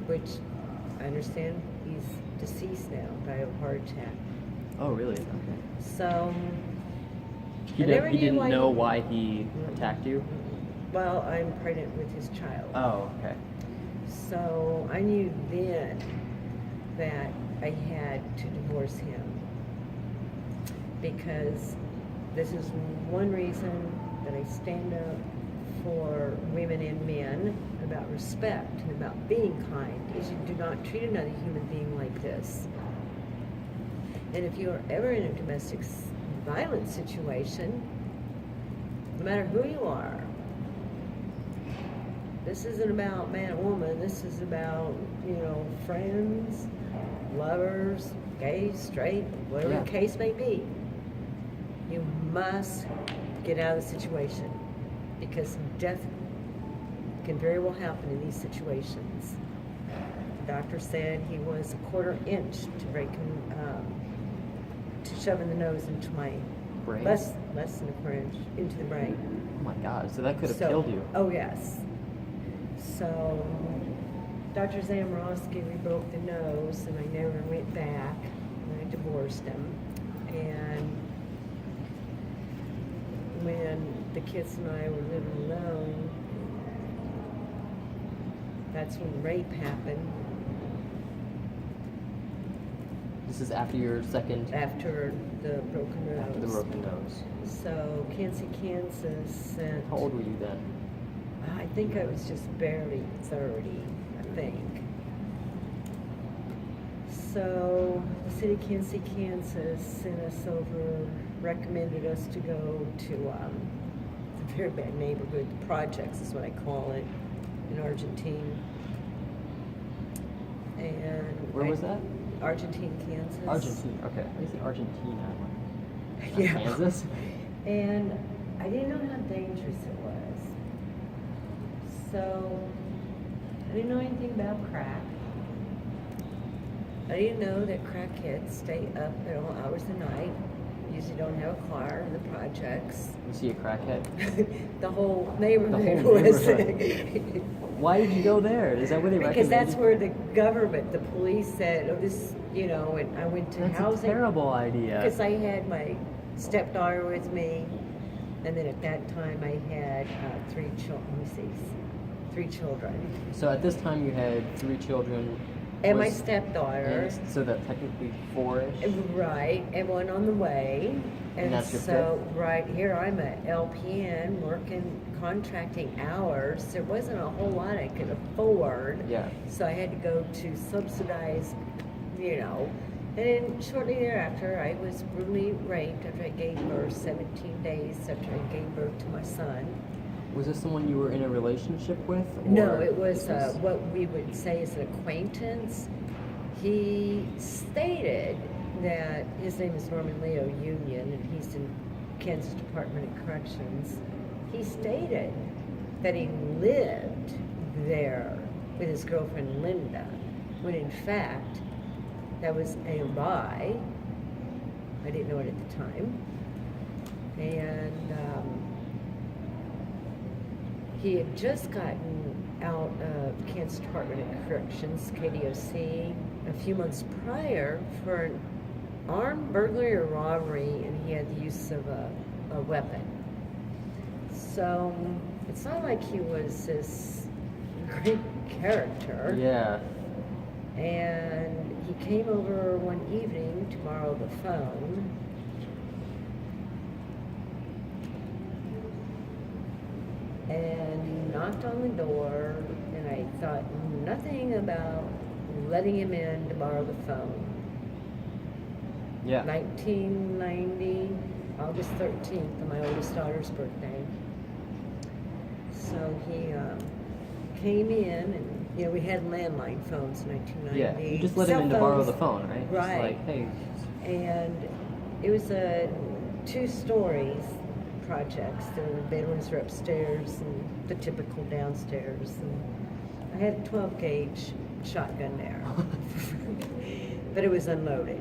which I understand he's deceased now, died of a heart attack. Oh, really? Okay. So, He, I never he knew didn't why know he- why he attacked you? well, I'm pregnant with his child. Oh, okay. So I knew then that I had to divorce him because this is one reason that I stand up for women and men about respect and about being kind is you do not treat another human being like this. And if you're ever in a domestic violence situation, no matter who you are, this isn't about man and woman. This is about, friends, lovers, gay, straight, whatever Yeah. the case may be. You must get out of the situation because death can very well happen in these situations. The doctor said he was a quarter inch to to shoving the nose into my Brain? less than a quarter inch into the brain. Oh my God! So that could have So- killed you. Oh, yes. So, Dr. Zamrowski, we broke the nose, and I never went back. And I divorced him. And when the kids and I were living alone, that's when rape happened This is after your second, after the broken nose. after the broken nose. So, Kansas sent... How old were you then? I think I was just barely 30, I think. So the city of Kansas sent us over, recommended us to go to it's a very bad neighborhood, the projects is what I call it, in Argentine. And Where was that? Argentine, Kansas. Argentina. Okay. I said Argentina. Not Yeah. Kansas. And I didn't know how dangerous it was. So, I didn't know anything about crack. I didn't know that crackheads stay up at all hours of the night. Usually don't have a car in the projects. You see a crackhead? The whole neighborhood whole was. neighborhood. Why did you go there? Is that where they Because recommended? that's where the government, the police said, oh, this, and I went to That's housing. a terrible idea. Because I had my stepdaughter with me, and then at that time I had 3 children. 3 children. So at this time you had 3 children. And my Was- stepdaughter. and so that technically 4-ish. Right, and one on the way. And that's your so, right here, I'm a LPN working contracting hours. There wasn't a whole lot I could afford. Yeah. So I had to go to subsidized, And then shortly thereafter, I was brutally raped after I gave birth, 17 days after I gave birth to my son. Was this someone you were in a relationship with? No, or it was this what we would say is an acquaintance. He stated that his name is Norman Leo Union, and he's in Kansas Department of Corrections. He stated that he lived there with his girlfriend Linda, when in fact that was a lie. I didn't know it at the time. And he had just gotten out of Kansas Department of Corrections, KDOC, a few months prior for an armed burglary or robbery, and he had the use of a weapon. So it's not like he was this great character. Yeah. And he came over one evening to borrow the phone. And knocked on the door, and I thought nothing about letting him in to borrow the phone. Yeah. 1990, August 13th, on my oldest daughter's birthday. So he came in, and we had landline phones in 1990. Yeah. You just let him Cell in to borrow phones. the phone, right? Just Right. like, hey. And it was a 2 stories projects. The bedrooms were upstairs and the typical downstairs. And I had a 12 gauge shotgun there, but it was unloaded.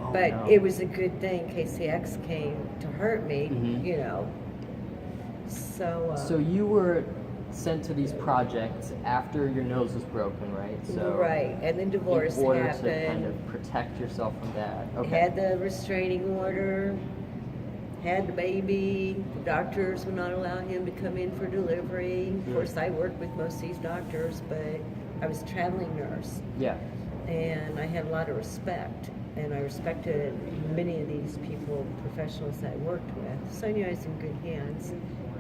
Oh, But no. it was a good thing KCX came to hurt me, Mhm. So. So you were sent to these projects after your nose was broken, right? So Right, and then divorce in order happened. to kind of protect yourself from that. Okay. Had the restraining order, had the baby. The doctors would not allow him to come in for delivery. Of course, I worked with most of these doctors, but I was a traveling nurse, Yeah. and I had a lot of respect. And I respected many of these people, professionals I worked with. So I knew I was in good hands.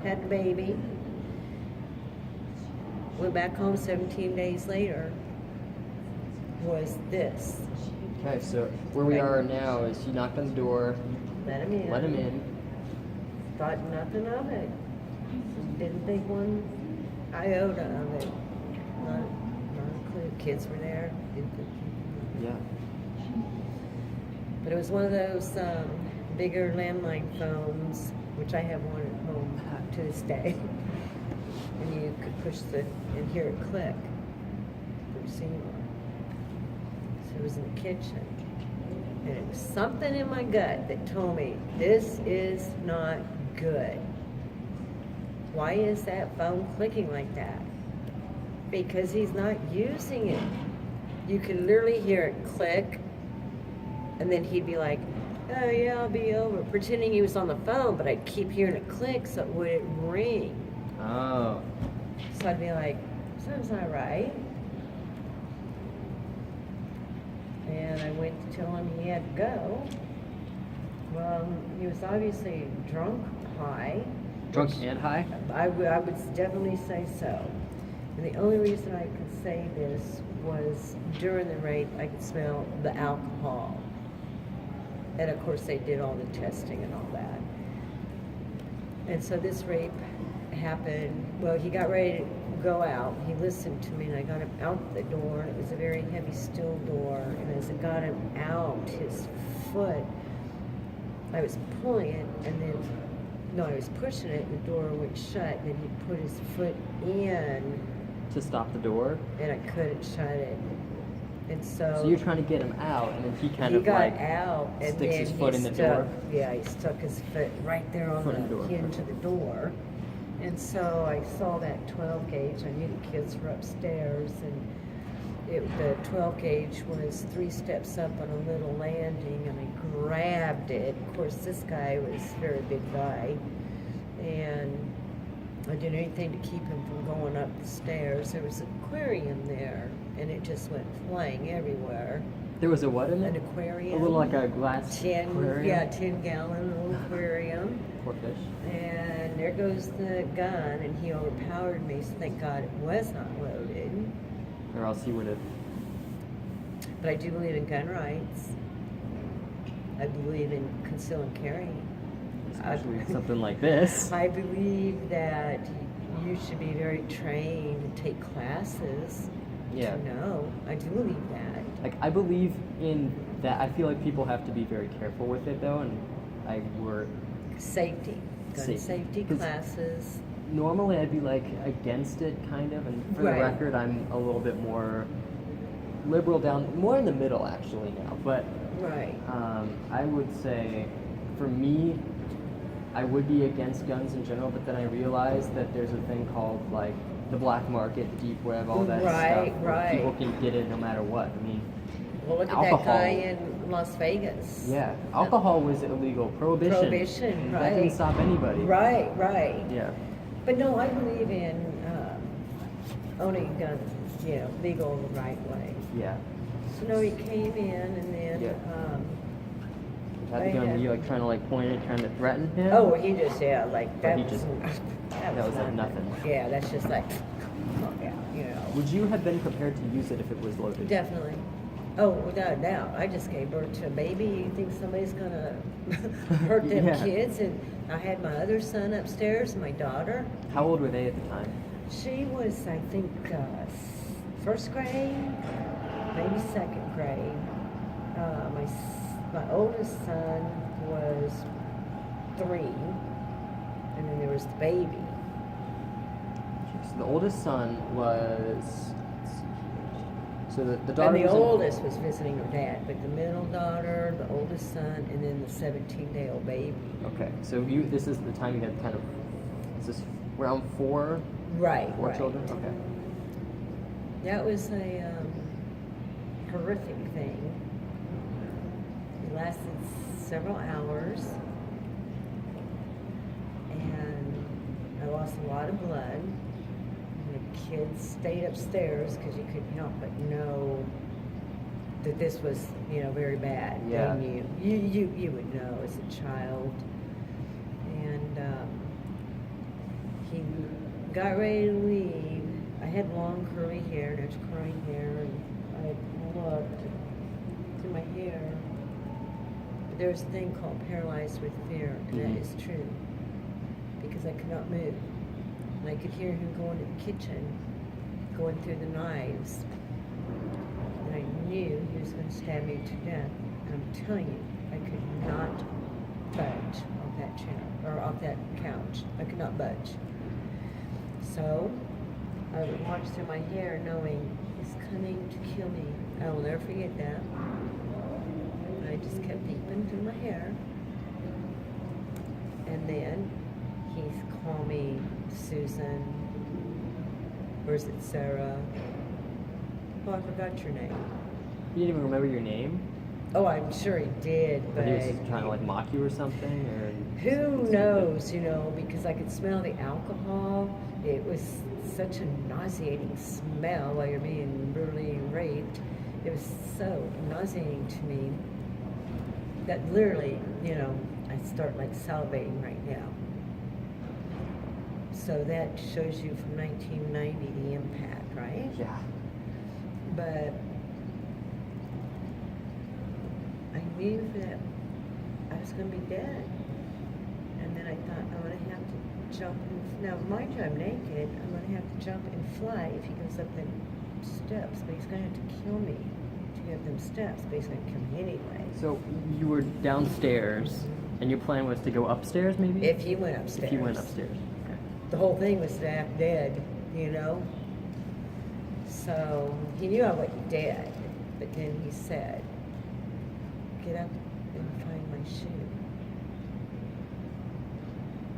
Had the baby. Went back home 17 days later. Was this. Okay, so where we are now is he knocked on the door, Let him in. let him in. Thought nothing of it. Didn't think one iota of it. Not a clue. Kids were there. Didn't think anything of it. Yeah. But it was one of those bigger landline phones, which I have one at home to this day. And you could push and hear it click. The receiver. So it was in the kitchen. And it was something in my gut that told me, this is not good. Why is that phone clicking like that? Because he's not using it. You could literally hear it click, and then he'd be like, oh yeah, I'll be over, pretending he was on the phone, but I'd keep hearing it click so it wouldn't ring. Oh. So I'd be like, something's not right. And I went to tell him he had to go. Well, he was obviously drunk, high. Drunk and high? I would definitely say so. And the only reason I could say this was during the rape, I could smell the alcohol. And of course, they did all the testing and all that. And so this rape happened. Well, he got ready to go out. He listened to me, and I got him out the door. And it was a very heavy steel door. And as I got him out, his foot, I was pulling it, and then, no, I was pushing it, and the door went shut. And then he put his foot in, To stop the door? and I couldn't shut it. And so, So you're trying to get him out, and then he kind he of got like out, and sticks then his foot he in the stuck, door? Yeah, he stuck his foot right there on Foot the in the door. hinge of the door. And so I saw that 12 gauge. I knew the kids were upstairs, and the 12 gauge was 3 steps up on a little landing, and I grabbed it. Of course, this guy was a very big guy, and I did anything to keep him from going up the stairs. There was an aquarium there, and it just went flying everywhere. There was a what in An it? aquarium. A little like a glass 10, aquarium? yeah, 10-gallon little aquarium. Poor fish. And there goes the gun, and he overpowered me, so thank God it was not loaded. Or else he would have. But I do believe in gun rights. I believe in conceal and carry. Especially with something like this. I believe that you should be very trained and take classes Yeah. to know. I do believe that. Like, I believe in that. I feel like people have to be very careful with it, though, and Safety. Gun Safety. safety 'Cause classes. normally I'd be like against it, kind of, and for Right. the record, I'm a little bit more liberal more in the middle actually now. But Right. I would say, for me, I would be against guns in general, but then I realized that there's a thing called like the black market, the deep web, all that Right, stuff. Where right. People can get it no matter what. I mean, Well, look at alcohol. that guy in Las Vegas. yeah, alcohol was illegal. Prohibition. Prohibition, And right. That didn't stop anybody. Right, right. Yeah. But no, I believe in owning guns, legal the right way. Yeah. So no, he came in, and then, Yeah. Had the I gun, had- were you like trying to like point it, trying to threaten him? oh, he just, like, But that he was, just- that was like nothing. Yeah, that's just like, oh, yeah, Would you have been prepared to use it if it was loaded? Definitely. Oh, without a doubt. I just gave birth to a baby. You think somebody's gonna hurt them Yeah. kids? And I had my other son upstairs, my daughter. How old were they at the time? She was, I think, first grade, maybe second grade. My oldest son was 3, and then there was the baby. So the oldest son was. let's see. So the daughter. And the was in- oldest was visiting her dad, but the middle daughter, the oldest son, and then the 17-day-old baby. Okay, so this is the time you had kind of. Is this around 4? Right, 4 right. children. Okay. That was a horrific thing. It lasted several hours, and I lost a lot of blood. And the kids stayed upstairs because you couldn't help but know that this was, very bad. Yeah. They knew. You would know as a child. And he got ready to leave. I had long curly hair, there's curly hair, and I looked to through my hair. But there's a thing called paralyzed with fear, and that is true. Because I could not move. And I could hear him going to the kitchen, going through the knives. And I knew he was going to stab me to death. And I'm telling you, I could not budge off that chair, or off that couch. I could not budge. So, I would watch through my hair knowing he's coming to kill me. I will never forget that. I just kept peeping through my hair. And then he'd call me Susan, or is it Sarah? Oh, I forgot your name. You didn't even remember your name? Oh, I'm sure he did, But but he was just trying to like mock you or something, or who knows, because I could smell the alcohol. It was such a nauseating smell while you're being brutally raped. It was so nauseating to me that literally, I start like salivating right now. So that shows you from 1990 the impact, right? Yeah. But I knew that I was going to be dead. And then I thought, I'm going to have to jump. Now, mind you, I'm naked. I'm going to have to jump and fly if he goes up the steps. But he's going to have to kill me to get them steps. But he's going to kill me anyway. So you were downstairs, and your plan was to go upstairs, maybe? If he went upstairs. If you went upstairs. Okay. The whole thing was to act dead, So he knew I wasn't dead. But then he said, get up and find my shoe.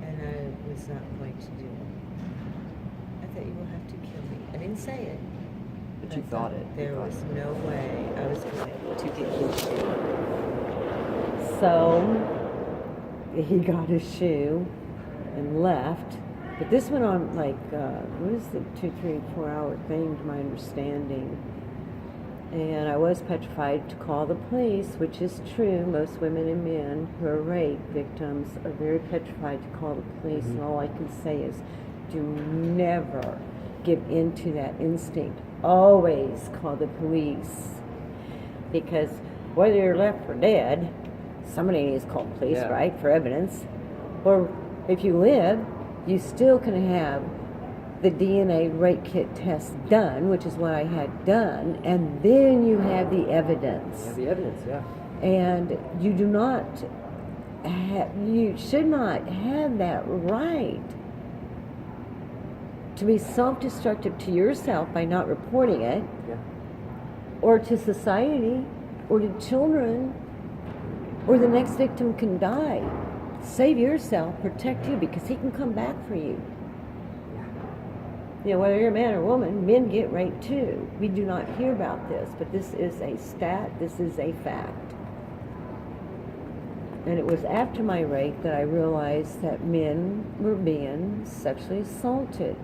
And I was not going to do it. I thought, you will have to kill me. I didn't say it. But you I thought it. There was no way I was going to get his shoe. So he got his shoe and left. But this went on like, what is the 2, 3, 4 hour thing to my understanding? And I was petrified to call the police, which is true. Most women and men who are rape victims are very petrified to call the police. And all I can say is, do never give into that instinct. Always call the police. Because whether you're left for dead, somebody needs to call the police, Yeah. right, for evidence. Or if you live, you still can have the DNA rape kit test done, which is what I had done, and then you have the evidence. Yeah, the evidence, yeah. And you do not you should not have that right to be self-destructive to yourself by not reporting it, Yeah. or to society, or to children, or the next victim can die. Save yourself, protect you, because he can come back for you. Whether you're a man or woman, men get raped too. We do not hear about this, but this is a stat, this is a fact. And it was after my rape that I realized that men were being sexually assaulted.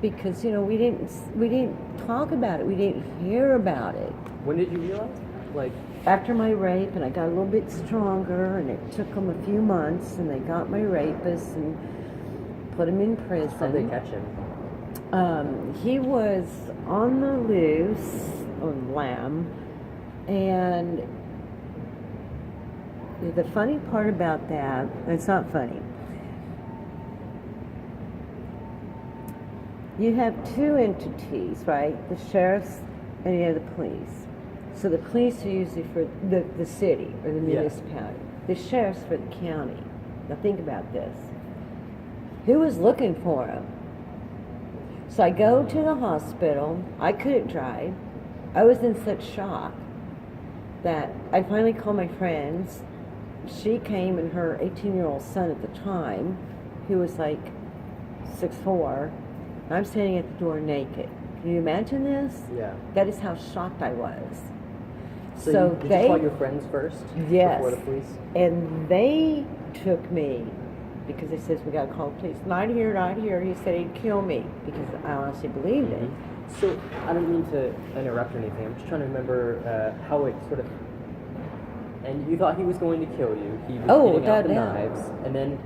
Because, we didn't talk about it, we didn't hear about it. When did you realize? Like, After my rape, and I got a little bit stronger, and it took them a few months, and they got my rapist and put him in prison. how'd they catch him? He was on the loose, on lamb, and the funny part about that, it's not funny. You have two entities, right? The sheriffs and you have the police. So the police are usually for the city or the Yeah. municipality. The sheriff's for the county. Now think about this. Who was looking for him? So I go to the hospital. I couldn't drive. I was in such shock that I finally called my friends. She came and her 18-year-old son at the time, who was like 6'4". I'm standing at the door naked. Can you imagine this? Yeah. That is how shocked I was. So did you call your friends first? Yes. Before the police? And they took me because they says we got to call the police. Not here, not here. He said he'd kill me because I honestly believed it. So I don't mean to interrupt or anything. I'm just trying to remember how it sort of. And you thought he was going to kill you. He was getting out the goddamn. knives, and then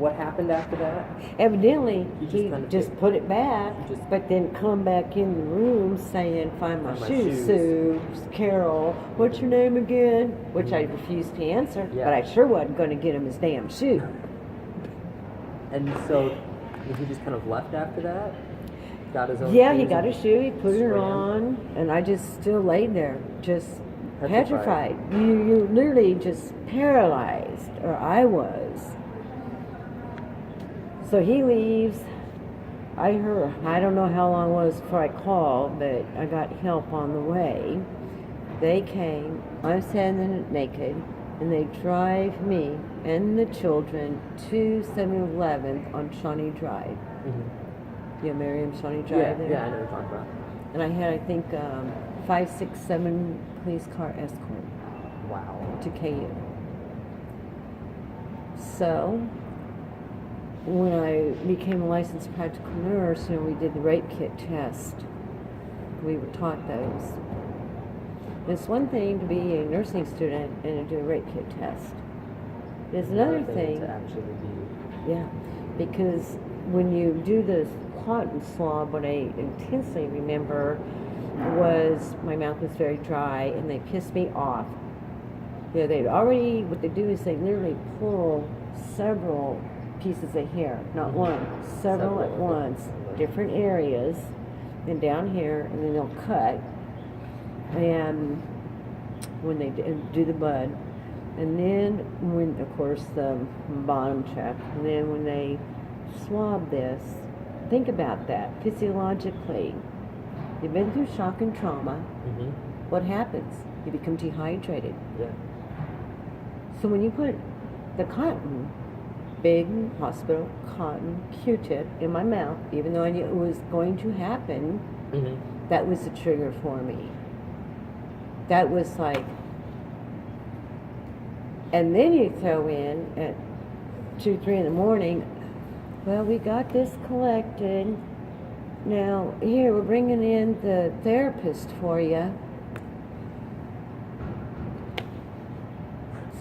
what happened after that? Evidently, He just he kind of just did- put it back, he just- but then come back in the room saying, "Find my Find my shoes, shoes." Sue, Carol. What's your name again?" Which I refused to answer, Yeah. but I sure wasn't going to get him his damn shoe. And so he just kind of left after that? Got his own Yeah, he shoes got and a shoe, he put it swam? on, and I just still laid there, just Petrified. petrified. You're literally just paralyzed, or I was. So he leaves. I don't know how long it was before I called, but I got help on the way. They came, I'm standing naked, and they drive me and the children to 7-Eleven on Shawnee Drive. Mhm. You know Miriam Shawnee Drive Yeah, there? yeah, I know what you're talking about. And I had, I think, 5, 6, 7 police car escort Wow. to KU. So, when I became a licensed practical nurse, we did the rape kit test. We were taught those. It's one thing to be a nursing student and to do a rape kit test. It's another thing, to actually be. yeah, because when you do the cotton swab, what I intensely remember was my mouth was very dry and they pissed me off. They'd already, what they do is they literally pull several pieces of hair, not one, several at once, different areas, and down here, and then they'll cut. And when they do the bud, and then when, of course, the bottom check, and then when they swab this, think about that physiologically. You've been through shock and trauma. Mm-hmm. What happens? You become dehydrated. Yeah. So when you put the cotton, big hospital cotton Q-tip in my mouth, even though I knew it was going to happen, Mm-hmm. that was the trigger for me. That was like, and then you throw in at 2, 3 in the morning, well, we got this collected. Now, here, we're bringing in the therapist for you.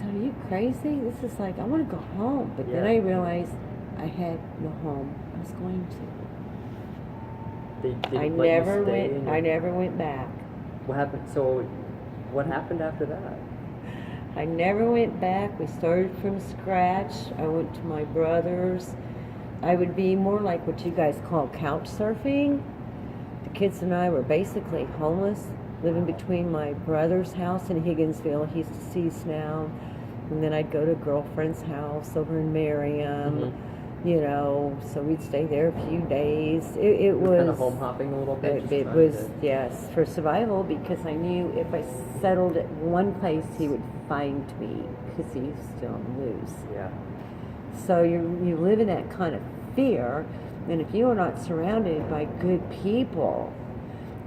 So are you crazy? This is like, I want to go home. But then Yeah. I realized I had no home I was going to. They didn't let you stay in your- I never went back. What happened? So, what happened after that? I never went back. We started from scratch. I went to my brother's. I would be more like what you guys call couch surfing. The kids and I were basically homeless, living between my brother's house in Higginsville. He's deceased now. And then I'd go to a girlfriend's house over in Merriam. So we'd stay there a few days. It was kind of home hopping a little bit. It, just it trying was, to- yes, for survival, because I knew if I settled at one place, he would find me, because he's still on the loose. Yeah. So you live in that kind of fear, and if you are not surrounded by good people,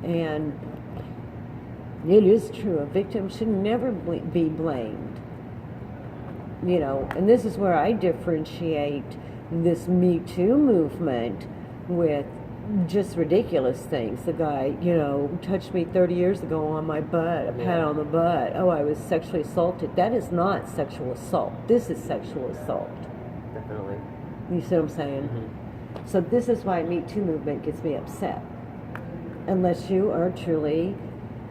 and it is true, a victim should never be blamed. And this is where I differentiate this Me Too movement with just ridiculous things. The guy, touched me 30 years ago on my butt, a pat Yeah. on the butt. Oh, I was sexually assaulted. That is not sexual assault. This is sexual assault. Definitely. You see what I'm saying? Mm-hmm. So this is why Me Too movement gets me upset. Unless you are truly